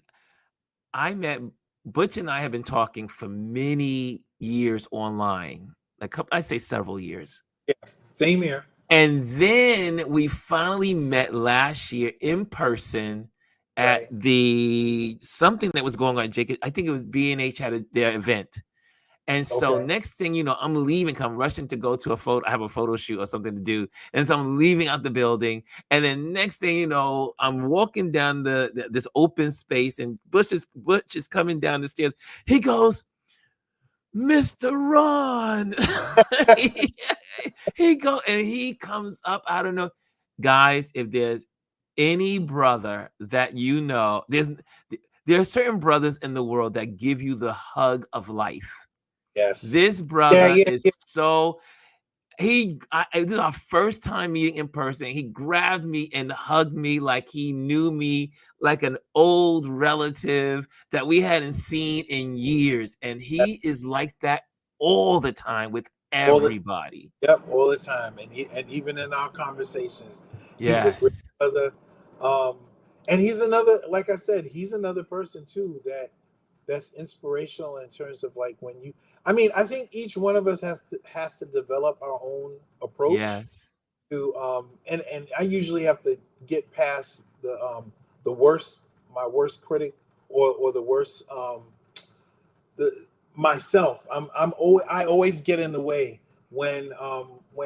I met Butch and I have been talking for many years online, like I say several years. Yeah, same here. And then we finally met last year in person at Right. the something that was going on at Jacob. I think it was B&H had their event. And so Okay. next thing you know, I'm leaving, I'm rushing to go to a photo. I have a photo shoot or something to do. And so I'm leaving out the building. And then next thing you know, I'm walking down this open space, and Butch is coming down the stairs. He goes, "Mr. Ron." he, he comes up out of no. Guys, if there's any brother that there are certain brothers in the world that give you the hug of life. Yes. This Yeah, brother yeah, is yeah. so This is our first time meeting in person. He grabbed me and hugged me like he knew me, like an old relative that we hadn't seen in years. And he is like that all the time with All the everybody. Yep, all the time, and even in our conversations, he's a great Yes. brother. Um, and he's another, like I said, he's another person too that's inspirational in terms of like when you. I mean, I think each one of us has to develop our own approach Yes. to, and I usually have to get past the worst, my worst critic, or the worst, the myself. I always get in the way when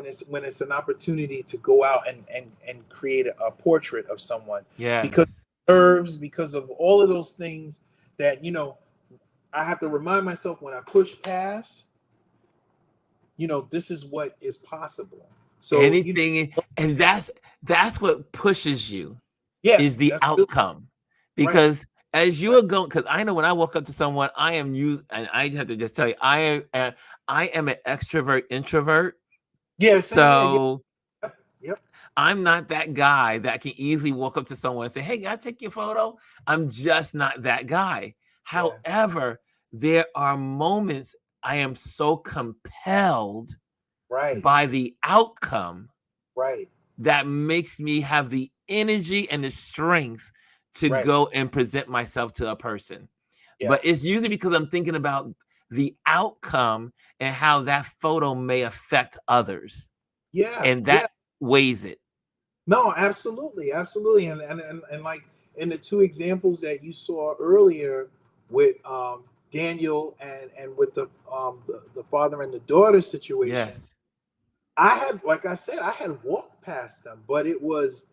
it's an opportunity to go out and create a portrait of someone, because Yes. nerves, because of all of those things that I have to remind myself when I push past, this is what is possible. So Anything, and that's what pushes you, yeah, is the that's really outcome. right, Because as you right. are going, because I know when I walk up to someone, I am used, and I have to just tell you, I am an extrovert introvert. Yeah, same here. Yeah, So yep, yep, I'm not that guy that can easily walk up to someone and say, "Hey, can I take your photo?" I'm just not that guy. yeah, However, there are moments I am so compelled right, by the outcome right, that makes me have the energy and the strength to right. go and present myself to a person. Yeah, But it's usually because I'm thinking about the outcome and how that photo may affect others, yeah, and yeah. that weighs it. No, absolutely, absolutely, and like in the two examples that you saw earlier with Daniel and with the father and the daughter situation, Yes. I had, like I said, I had walked past them, but it was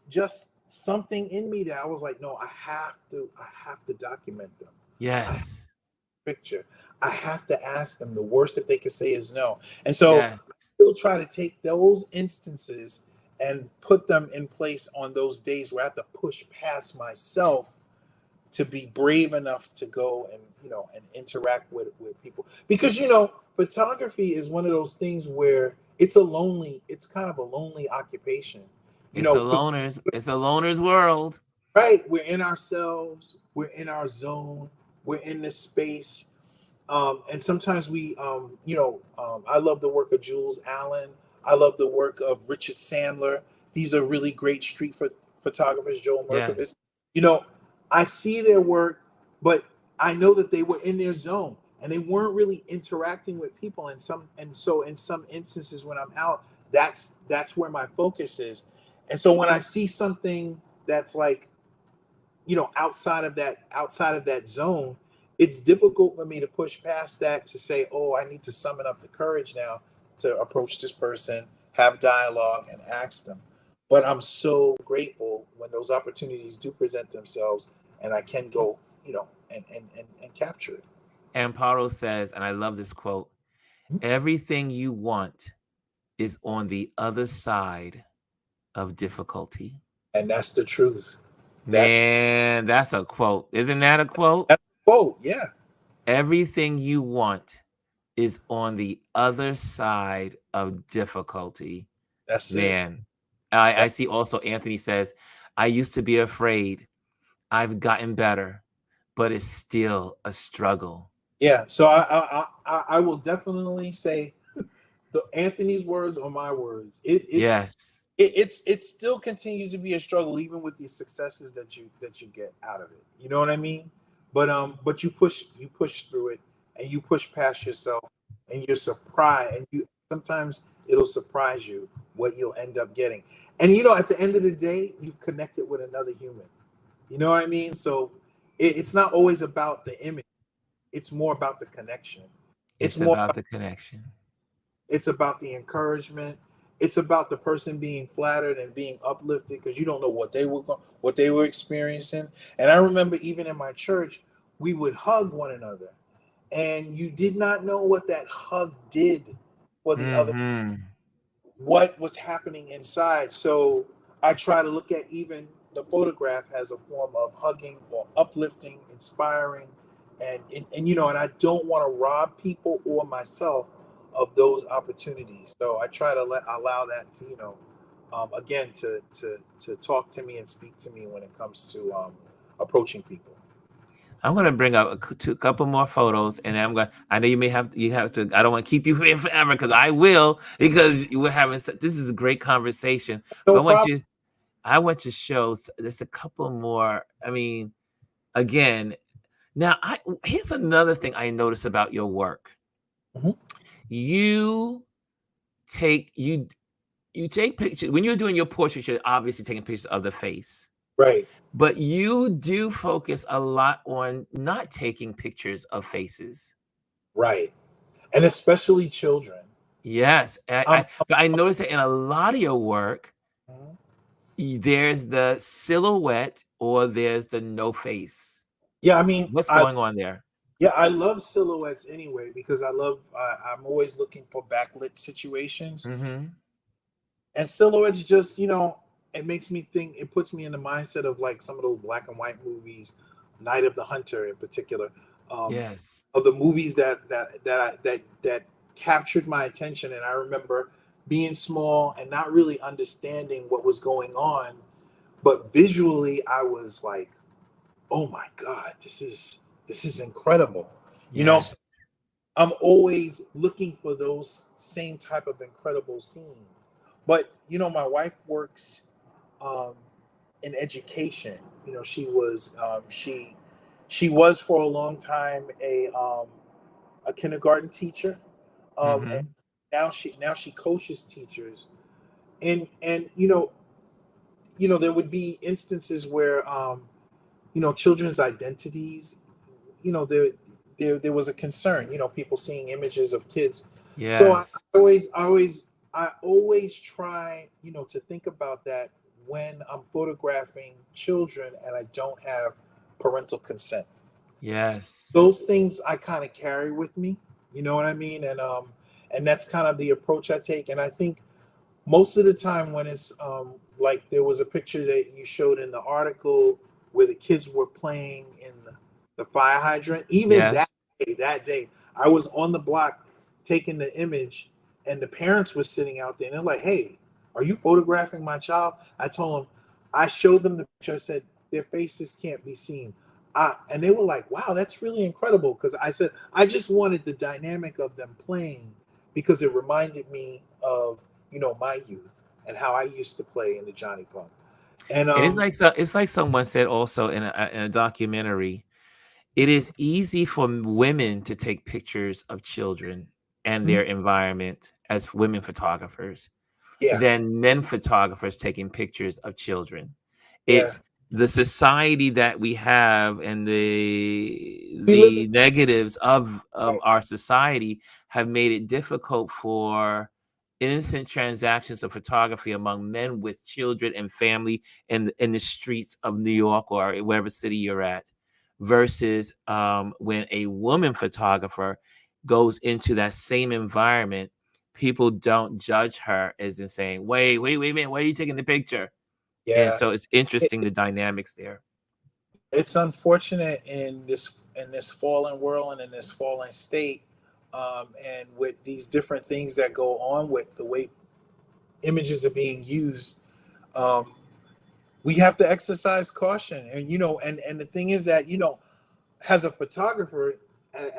just something in me that I was like, no, I have to document them. I have Yes. a picture. I have to ask them. The worst that they could say is no. And so Yes. still try to take those instances and put them in place on those days where I have to push past myself to be brave enough to go and and interact with people, because photography is one of those things where it's kind of a lonely occupation, because It's a loner's world. right, we're in ourselves, we're in our zone, we're in this space. And sometimes I love the work of Jules Allen. I love the work of Richard Sandler. These are really great photographers. Joel Merkovitz. Yes. You know, I see their work, but I know that they were in their zone and they weren't really interacting with people. And so in some instances when I'm out, that's where my focus is. And so when I see something that's like outside of that zone, it's difficult for me to push past that to say, oh, I need to summon up the courage now to approach this person, have dialogue, and ask them. But I'm so grateful when those opportunities do present themselves and I can go, and capture it. Amparo says, and I love this quote, everything you want is on the other side of difficulty. And that's the truth. That's Man, that's a quote. Isn't that a quote? that's a quote. Yeah, Everything you want is on the other side of difficulty. that's it. Man, I That, see also Anthony says, I used to be afraid. I've gotten better, but it's still a struggle. yeah. So I will definitely say the Anthony's words are my words. Yes. It still continues to be a struggle, even with the successes that you get out of it. You know what I mean? But you push through it, and you push past yourself, and you're surprised, and you sometimes it'll surprise you what you'll end up getting. And at the end of the day, you've connected with another human. You know what I mean? So it's not always about the image. It's more about the connection. It's It's more about the connection. It's about the encouragement. It's about the person being flattered and being uplifted, because you don't know what they were experiencing. And I remember even in my church, we would hug one another, and you did not know what that hug did for the other, Hmm. what was happening inside. So I try to look at even the photograph as a form of hugging or uplifting, inspiring, and I don't want to rob people or myself of those opportunities. So I try to allow that to, again, to talk to me and speak to me when it comes to approaching people. I'm gonna bring up a couple more photos, and I'm going. I know you have to. I don't want to keep you here forever because I will because we're having. This is a great conversation, but No problem. I want to show. There's a couple more. I mean, again, now here's another thing I notice about your work. Mhm. You take you take pictures when you're doing your portrait. You're obviously taking pictures of the face. Right, But you do focus a lot on not taking pictures of faces. right, and especially children. Yes, Um, but I noticed that in a lot of your work, mhm. there's the silhouette or there's the no face. Yeah, I mean, What's going on there? I love silhouettes anyway because I'm always looking for backlit situations, Mhm. and silhouettes just, it makes me think. It puts me in the mindset of like some of those black and white movies, Night of the Hunter in particular, um, Yes. of the movies that captured my attention. And I remember being small and not really understanding what was going on, but visually I was like, oh my god, this is incredible. So Yes. I'm always looking for those same type of incredible scenes. But my wife works um, in education. She was for a long time a kindergarten teacher, and Mhm. now she coaches teachers. And there would be instances where children's identities, there was a concern, people seeing images of kids. So I Yes. always I always I always try, to think about that when I'm photographing children and I don't have parental consent. Yes. Those things I kind of carry with me, you know what I mean? And that's kind of the approach I take. And I think most of the time when it's like there was a picture that you showed in the article where the kids were playing in the fire hydrant. Even Yes. that day I was on the block taking the image, and the parents were sitting out there and they're like, hey, are you photographing my child? I told them, I showed them the picture. I said their faces can't be seen. And they were like, wow, that's really incredible, because I said I just wanted the dynamic of them playing because it reminded me of my youth and how I used to play in the Johnny Pump. And It's like someone said also in a documentary. It is easy for women to take pictures of children and mhm, their environment as women photographers yeah, than men photographers taking pictures of children. yeah, It's the society that we have and we live in the negatives of right, our society have made it difficult for innocent transactions of photography among men with children and family in the streets of New York or wherever city you're at, versus when a woman photographer goes into that same environment, people don't judge her as in saying, wait a minute, why are you taking the picture? And yeah. so it's It, interesting the dynamics there. it's unfortunate in this fallen world and in this fallen state, and with these different things that go on with the way images are being used. Um, we have to exercise caution, and and the thing is that as a photographer, and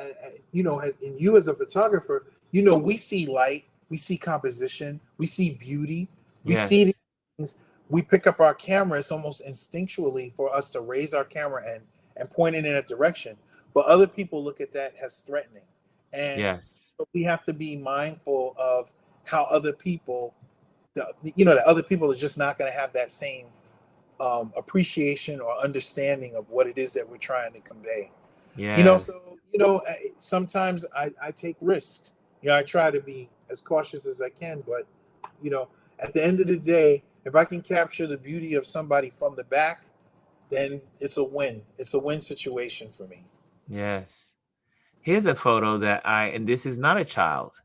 you as a photographer, we see light, we see composition, we see beauty, we see these Yes. things. We pick up our camera. It's almost instinctually for us to raise our camera and point it in a direction. But other people look at that as threatening, and Yes. so we have to be mindful of how other people, that other people are just not going to have that same appreciation or understanding of what it is that we're trying to convey. Yes. So sometimes I take risks. I try to be as cautious as I can, but you know, at the end of the day, if I can capture the beauty of somebody from the back, then it's a win. It's a win situation for me. Yes. Here's a photo that and this is not a child,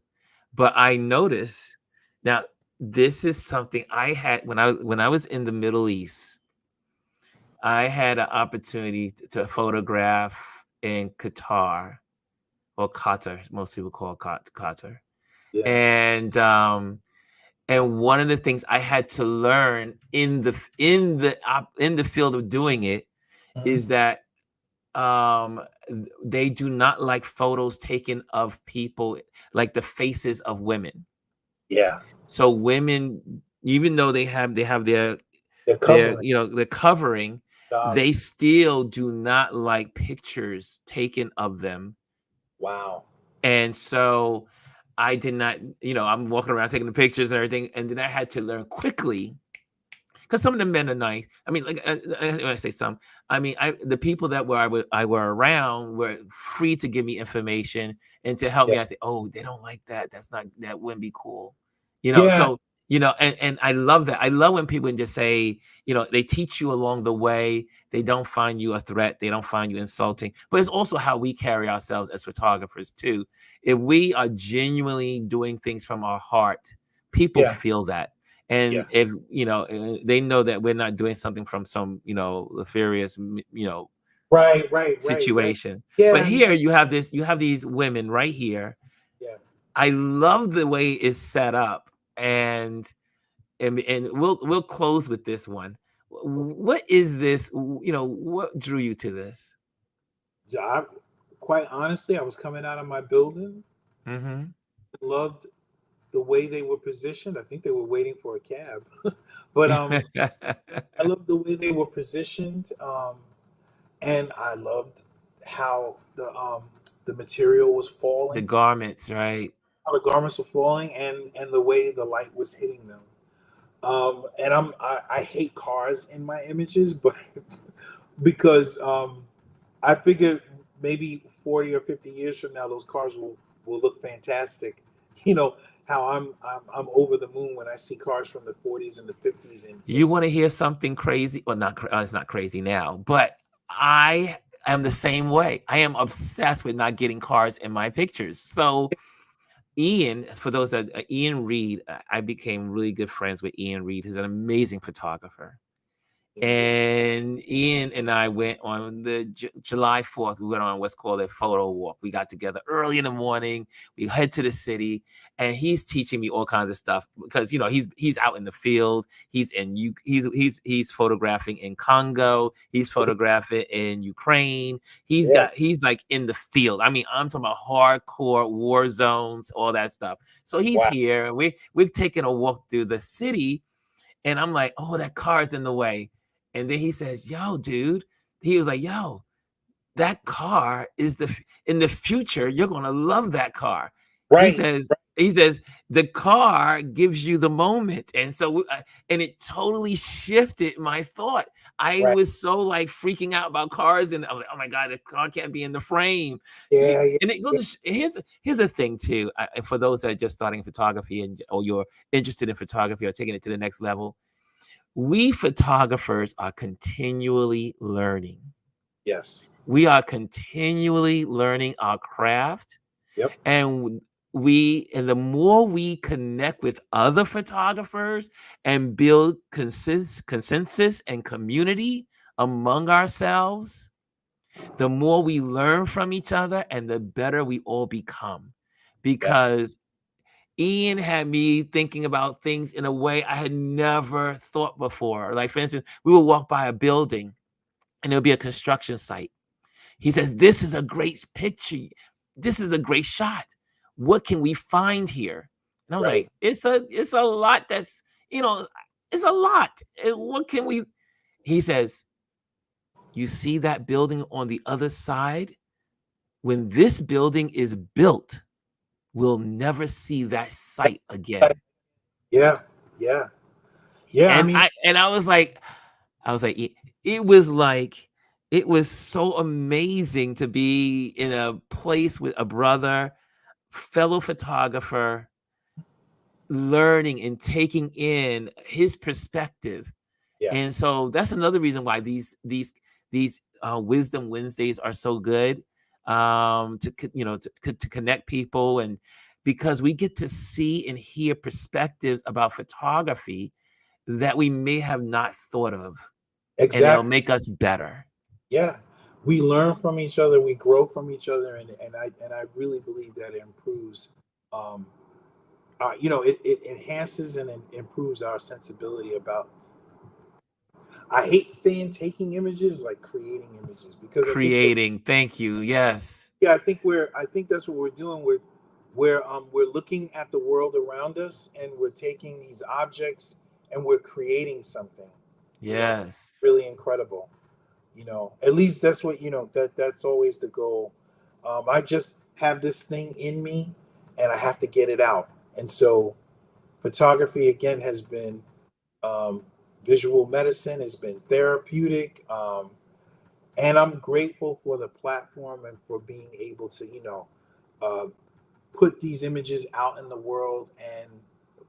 but I noticed now this is something I had when I was in the Middle East. I had an opportunity to photograph in Qatar or Qatar. Most people call it Qatar. Yeah. And one of the things I had to learn in the field of doing it is Mhm. that they do not like photos taken of people, like the faces of women. Yeah. So women, even though they have They're their, covering. their covering, Golly. they still do not like pictures taken of them. Wow. And so I did not, I'm walking around taking the pictures and everything, and then I had to learn quickly, because some of the men are nice. I mean, like, when I say some, I mean, the people that I were around were free to give me information and to help Yeah. me. I say, oh, they don't like that. That wouldn't be cool, Yeah. So and I love that. I love when people can just say, they teach you along the way. They don't find you a threat. They don't find you insulting. But it's also how we carry ourselves as photographers too. If we are genuinely doing things from our heart, people Yeah. feel that. Yeah. And if they know that we're not doing something from some nefarious Right. Right. Right. Right. situation. But Yeah. here you have these women right here. Yeah. I love the way it's set up. And we'll close with this one. Okay. What is this? What drew you to this? So quite honestly, I was coming out of my building, Hmm. loved the way they were positioned. I think they were waiting for a cab, but I loved the way they were positioned, and I loved how the material was The falling, garments, right? how the garments were falling, and the way the light was hitting them. And I hate cars in my images, but because I figured maybe 40 or 50 years from now, those cars will look fantastic. You know how I'm over the moon when I see cars from the 40s and the 50s You want to hear something crazy? Well, it's not crazy now, but I am the same way. I am obsessed with not getting cars in my pictures. So Ian, for those that Ian Reed, I became really good friends with Ian Reed. He's an amazing photographer. indeed. And Ian and I went on the July 4th. We went on what's called a photo walk. We got together early in the morning. We head to the city, and he's teaching me all kinds of stuff because he's out in the field. He's photographing in Congo. He's photographing in Ukraine. Yeah. He's like in the field. I mean, I'm talking about hardcore war zones, all that stuff. So he's Wow. here. We've taken a walk through the city, and I'm like, oh, that car's in the way. And then he says, yo, dude, he was like, yo, that car is in the future, you're going to love that car. He Right. says, he says, the car gives you the moment. And so, and it totally shifted my thought. I Right. was so like freaking out about cars. And I'm like, oh my God, the car can't be in the frame. Yeah. Yeah. And it goes, Yeah. here's a thing too. For those that are just starting photography or you're interested in photography or taking it to the next level, we photographers are continually learning. Yes. We are continually learning our craft, Yep. and the more we connect with other photographers and build consensus and community among ourselves, the more we learn from each other and the better we all become. That's Because Ian had me thinking about things in a way I had never thought before. Like, for instance, we would walk by a building and there'll be a construction site. He says, this is a great picture. This is a great shot. What can we find here? And I was right. like, it's a lot it's a lot. What can we? He says, you see that building on the other side? When this building is built, we'll never see that site again. Yeah. Yeah. Yeah. I And mean, I was like, it was so amazing to be in a place with a brother, fellow photographer, learning and taking in his perspective. yeah. And so that's another reason why these Wisdom Wednesdays are so good, to connect people, and because we get to see and hear perspectives about photography that we may have not thought of, and it'll Exactly. make us better. Yeah. We learn from each other. We grow from each other, and I really believe that it improves. Um, it enhances and improves our sensibility about. I hate saying taking images, like creating images, because I think Creating. Thank you. Yes. yeah, I think that's what we're doing. We're looking at the world around us, and we're taking these objects and we're creating something, something Yes. really incredible. At least that's what that's always the goal. I just have this thing in me, and I have to get it out. And so, photography again has been um, visual medicine, has been therapeutic. And I'm grateful for the platform and for being able to, uh, put these images out in the world and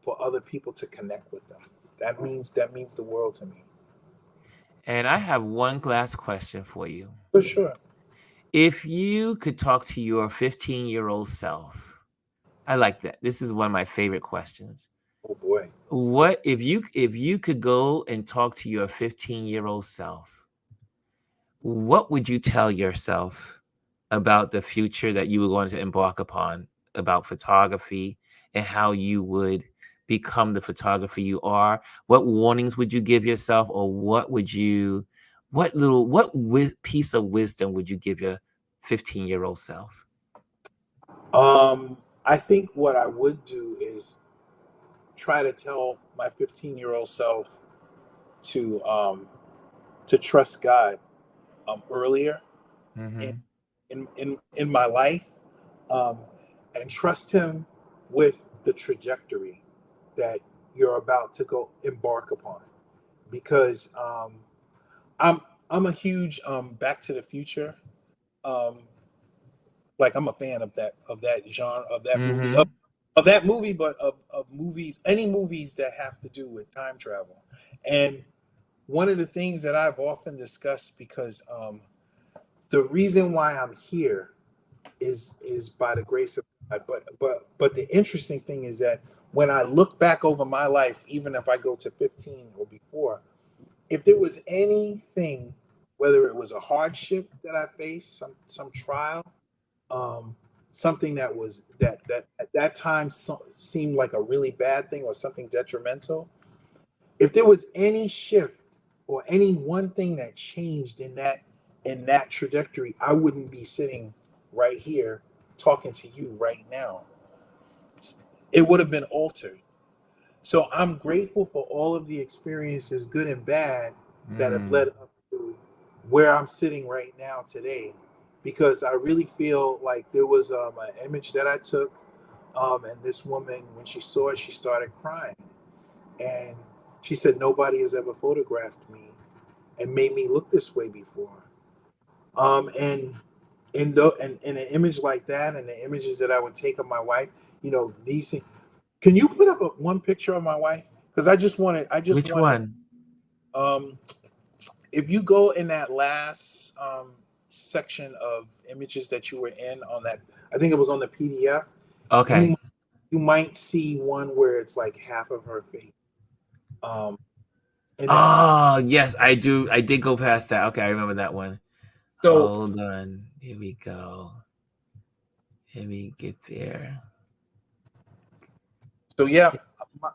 for other people to connect with them. That means the world to me. And I have one last question for you. For sure. If you could talk to your 15-year-old self, I like that. This is one of my favorite questions. Oh boy. What if you could go and talk to your 15-year-old self? What would you tell yourself about the future that you were going to embark upon, about photography and how you would become the photographer you are? What warnings would you give yourself, or piece of wisdom would you give your 15-year-old self? I think what I would do is try to tell my 15-year-old self to to trust God earlier in Mhm. in my life, um, and trust Him with the trajectory that you're about to go embark upon. Because I'm I'm a huge Back to the Future. Um, like I'm a fan of that genre Mhm. of that movie, but of movies, any movies that have to do with time travel. And one of the things that I've often discussed, because the reason why I'm here is by the grace of God. But the interesting thing is that when I look back over my life, even if I go to 15 or before, if there was anything, whether it was a hardship that I faced, some trial, um, something that at that time seemed like a really bad thing or something detrimental, if there was any shift or any one thing that changed in that trajectory, I wouldn't be sitting right here talking to you right now. It would have been altered. So I'm grateful for all of the experiences, good and bad, that have led Mm. up to where I'm sitting right now today, because I really feel like there was an image that I took, and this woman, when she saw it, she started crying, and she said, "Nobody has ever photographed me and made me look this way before." And in an image like that, and the images that I would take of my wife, these things. Can you put up one picture of my wife? Because I just Which wanted, one? um, if you go in that last section of images that you were in on that, I think it was on the PDF. You Okay. you might see one where it's like half of her face. Um, in that last, Oh, yes, I do. I did go past that. Okay, I remember that one. so Hold on. Here we go. Let me get there. so yeah,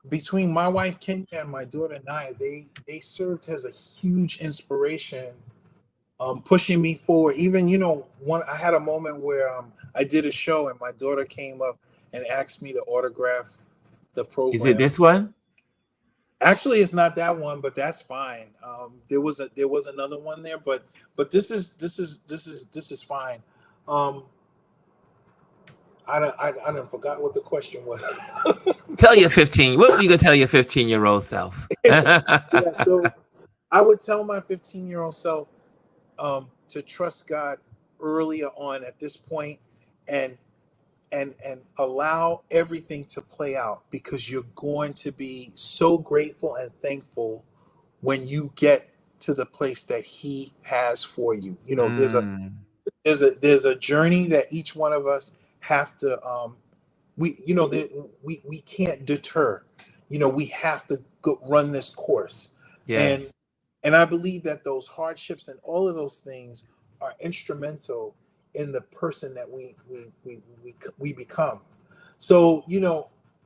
between my wife Kenya and my daughter Naya, they served as a huge inspiration, pushing me forward. Even one I had a moment where I did a show and my daughter came up and asked me to autograph the Is it program. this one? Actually, it's not that one, but that's fine. There was another one there, but this is fine. Um, I don't forgot what the question was. Tell your 15. What were you gonna tell your 15-year-old self? Yeah, so I would tell my 15-year-old self to trust God earlier on at this point, and and allow everything to play out, because you're going to be so grateful and thankful when you get to the place that He has for you. Mm, There's a journey that each one of us have to we can't deter. We have to go run this course. and yes. and I believe that those hardships and all of those things are instrumental in the person that we become. So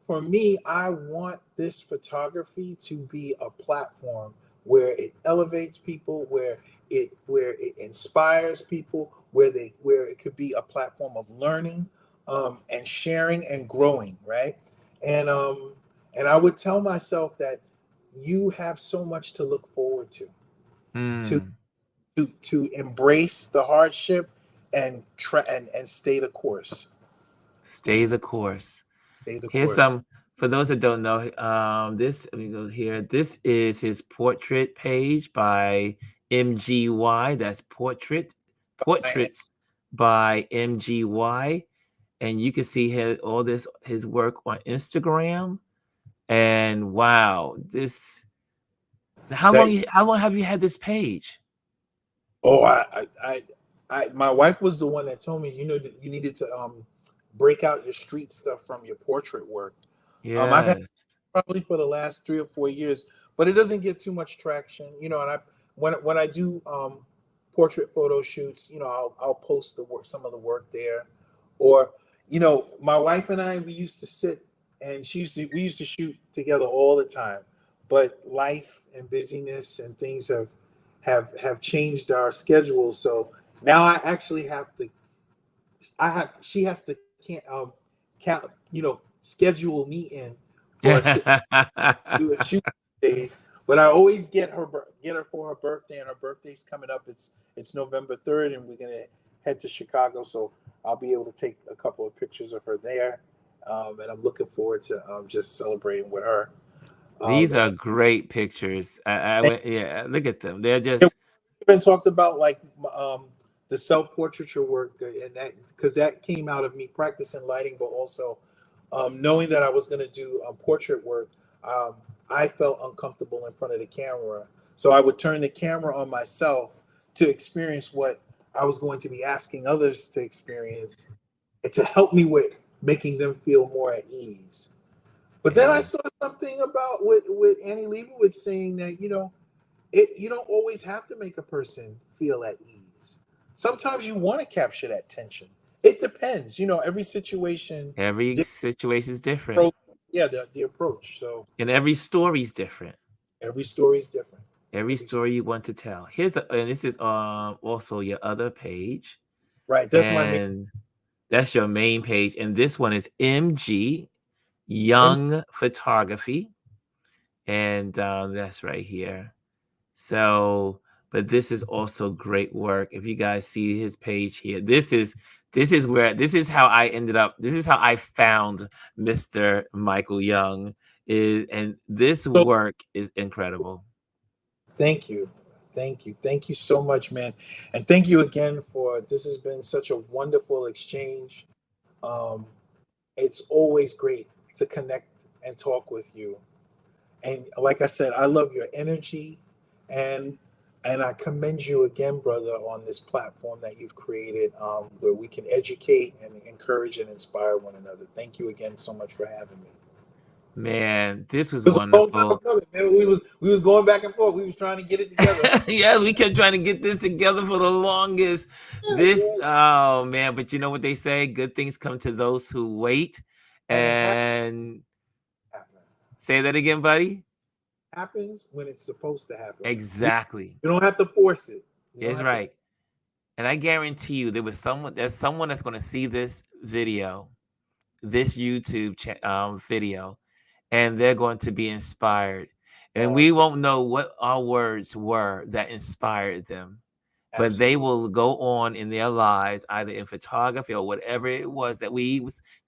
for me, I want this photography to be a platform where it elevates people, where it inspires people, where it could be a platform of learning, and sharing and growing, right? And and I would tell myself that you have so much to look forward to Hmm. to embrace the hardship and try and stay the course. Stay the course. Stay the Here's course. some for those that don't know. This let me go here. This is his portrait page by MGY. That's I, portraits by MGY, and you can see his work on Instagram. And wow, this that how long have you had this page? Oh, my wife was the one that told me, that you needed to break out your street stuff from your portrait work. I've had Yes. probably for the last 3 or 4 years, but it doesn't get too much traction, And when I do portrait photo shoots, I'll post the work, some of the work there, or my wife and I, we used to sit and we used to shoot together all the time, but life and busyness and things have changed our schedules. So now I actually have to. She has to can't count. Schedule me in for a do a shoot days. But I always get her for her birthday, and her birthday's coming up. It's November 3rd, and we're gonna head to Chicago. So I'll be able to take a couple of pictures of her there, and I'm looking forward to just celebrating with her. These are And great pictures. I went, yeah, look at them. They're Yeah, just we even talked about like the self portraiture work, and that because that came out of me practicing lighting, but also knowing that I was going to do portrait work. Um, I felt uncomfortable in front of the camera, so I would turn the camera on myself to experience what I was going to be asking others to experience, and to help me with making them feel more at ease. But then I yeah. saw something about with Annie Leibovitz saying that you don't always have to make a person feel at ease. Sometimes you want to capture that tension. It depends. Every situation, Every different situation is different, approach. Yeah, the approach. So and every story is different. every story is different. Every Every story you want to tell. And this is also your other page, Right. That's my main and that's your main page. And this one is MG M. Young Photography, and that's right here. So, but this is also great work. If you guys see his page here, this is how I ended up. This is how I found Mr. Michael Young. And this So work is incredible. thank you. Thank you so much, man. And thank you again for this has been such a wonderful exchange. Um, it's always great to connect and talk with you. And like I said, I love your energy, and I commend you again, brother, on this platform that you've created, where we can educate and encourage and inspire one another. Thank you again so much for having me. Man, this was It was a long time wonderful. coming, man. We was going back and forth. We was trying to get it together. Yes, we kept trying to get this together for the longest. Yeah, yeah. Oh man, but you know what they say? Good things come to those who wait. And it And happens. say that again, buddy. Happens when it's supposed to happen. Exactly. You don't have to force it. You don't Is have to. right. And I guarantee you there's someone that's going to see this video, this video, and they're going to be inspired. And we Awesome. won't know what our words were that inspired them, but they Absolutely. will go on in their lives, either in photography or whatever it was that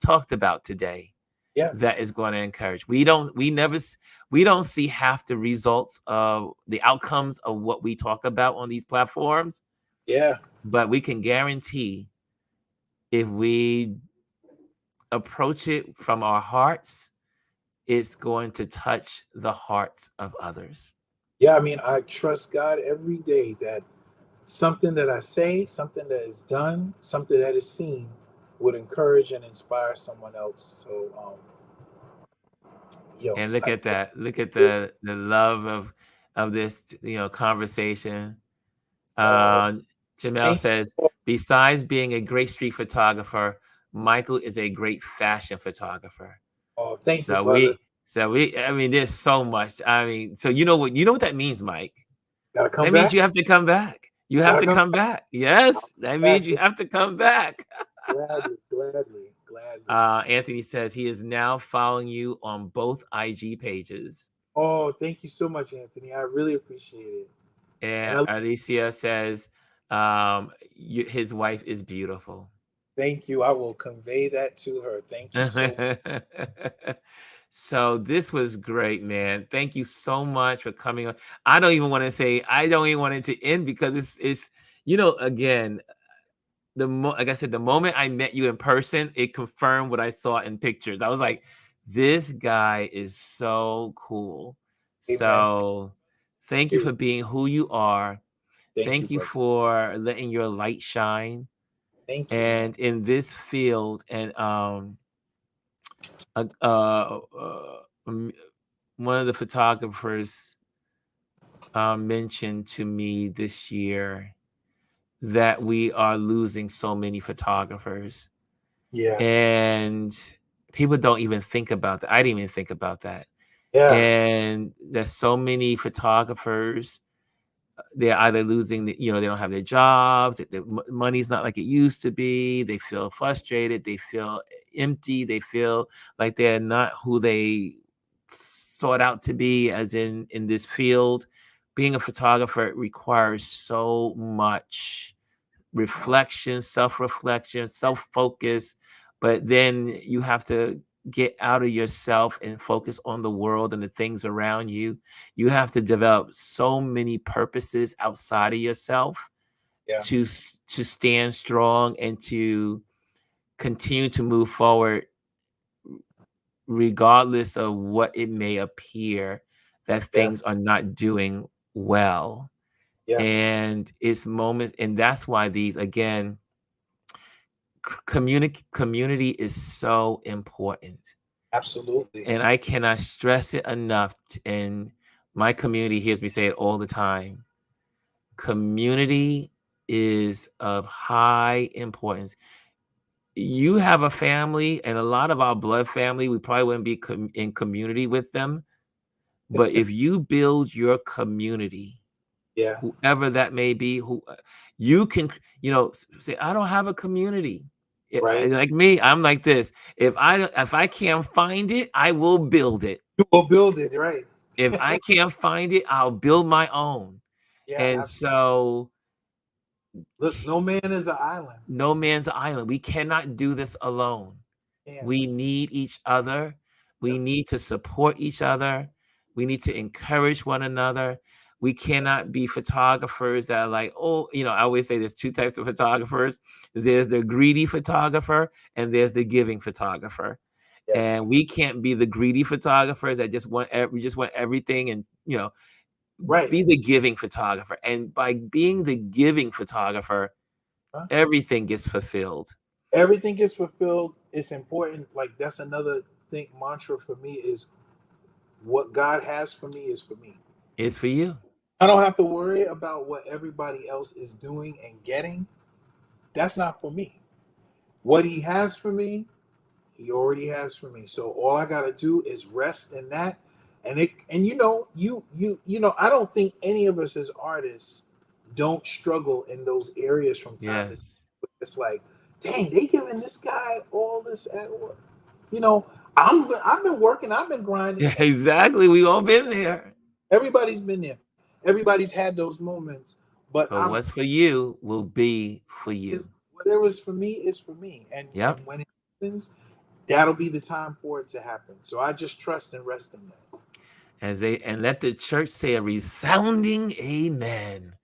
talked about today. Yeah. That is going to encourage. We don't see half the results of the outcomes of what we talk about on these platforms, Yeah. but we can guarantee if we approach it from our hearts, it's going to touch the hearts of others. Yeah. I mean, I trust God every day that something that I say, something that is done, something that is seen would encourage and inspire someone else. So, yo, And look I, at that. Look at the love of this, conversation. oh, Uh, Jamel thank says, you. besides being a great street photographer, Michael is a great fashion photographer. Oh, thank you, So brother. I mean, there's so much. I mean, so you know what that means, Mike? Gotta come That means back. you have to come back. You have Gotta to come come back. Yes, that back. means you have to come back. Gladly, gladly, gladly. Anthony says he is now following you on both IG pages. Oh, thank you so much, Anthony. I really appreciate it. And And I Alicia says his wife is beautiful. thank you. I will convey that to her. Thank you so So this was great, man. Thank you so much for coming on. I don't even want to say I don't even want it to end because it's again like I said, the moment I met you in person, it confirmed what I saw in pictures. I was like, this guy is so cool. Amen. So thank you It- for being who you are. Thank you, Thank you brother. for letting your light shine. Thank you, man. And in this field, and uh, uh, uh, um, one of the photographers mentioned to me this year that we are losing so many photographers, Yeah. and people don't even think about that. I didn't even think about that. Yeah. And there's so many photographers, they're either losing they don't have their jobs, the money's not like it used to be, they feel frustrated, they feel empty, they feel like they're not who they sought out to be, as in this field. Being a photographer requires so much reflection, self-reflection, self-focus, but then you have to get out of yourself and focus on the world and the things around you. You have to develop so many purposes outside of yourself Yeah. to stand strong and to continue to move forward regardless of what it may appear that Yeah. things are not doing well. Yeah. And it's moments, and that's why these again, community is so important, Absolutely. and I cannot stress it enough. And my community hears me say it all the time. Community is of high importance. You have a family, and a lot of our blood family, we probably wouldn't be in community with them. But if you build your community, Yeah. whoever that may be, who you can, say, I don't have a community. Right. Like me, I'm like this. If I can't find it, I will build it. You will build it. Right. If I can't find it, I'll build my own. Yeah. And so Look, no man is an island. no man's an island. We cannot do this alone. And We need each other. We yep. need to support each other. We need to encourage one another. We Yes. cannot be photographers that are like, oh, I always say there's two types of photographers. There's the greedy photographer and there's the giving photographer. Yes. And we can't be the greedy photographers that we just want everything, and Right. be the giving photographer. And by being the giving photographer, Huh? everything gets fulfilled. Everything gets fulfilled. It's important. Like that's another thing. Mantra for me is what God has for me is for me. It's for you. I don't have to worry about what everybody else is doing and getting. That's not for me. What He has for me, He already has for me. So all I gotta do is rest in that. And I don't think any of us as artists don't struggle in those areas from time to time. Yes. It's like, dang, they giving this guy all this at work. You know, I've been working, I've been grinding. Yeah, exactly. We all been there. Everybody's been there. Everybody's had those moments. But But what's for you will be for you. whatever's for me is for me. And Yep. when it happens, that'll be the time for it to happen. So I just trust and rest in that. And let the church say a resounding amen.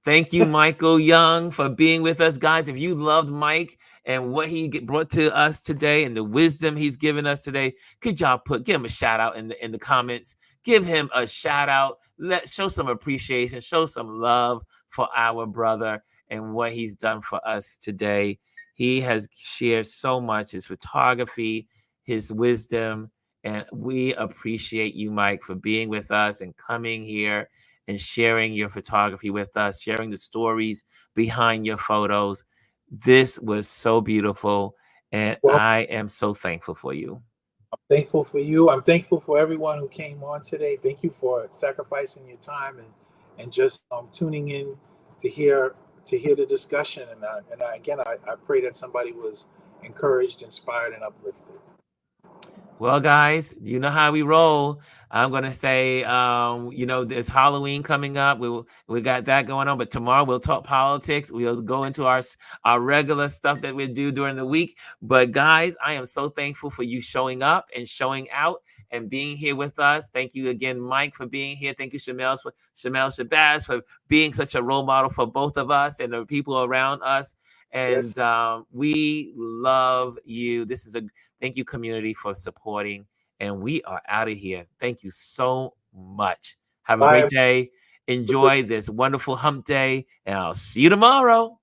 Thank you, Michael Young, for being with us, guys. If you loved Mike and what he brought to us today and the wisdom he's given us today, could y'all give him a shout out in the comments? Give him a shout out. Show some appreciation, show some love for our brother and what he's done for us today. He has shared so much, his photography, his wisdom, and we appreciate you, Mike, for being with us and coming here and sharing your photography with us, sharing the stories behind your photos. This was so beautiful, and Well, I am so thankful for you. Thankful for you. I'm thankful for everyone who came on today. Thank you for sacrificing your time and just tuning in to hear the discussion. Again, I pray that somebody was encouraged, inspired, and uplifted. Well, guys, you know how we roll. I'm gonna say, there's Halloween coming up. We got that going on, but tomorrow we'll talk politics. We'll go into our regular stuff that we do during the week. But guys, I am so thankful for you showing up and showing out and being here with us. Thank you again, Mike, for being here. Thank you, Shamel Shabazz, for being such a role model for both of us and the people around us. And Yes. we love you. Thank you, community, for supporting. And we are out of here. Thank you so much. Have a Bye. great day. Enjoy this wonderful hump day. And I'll see you tomorrow.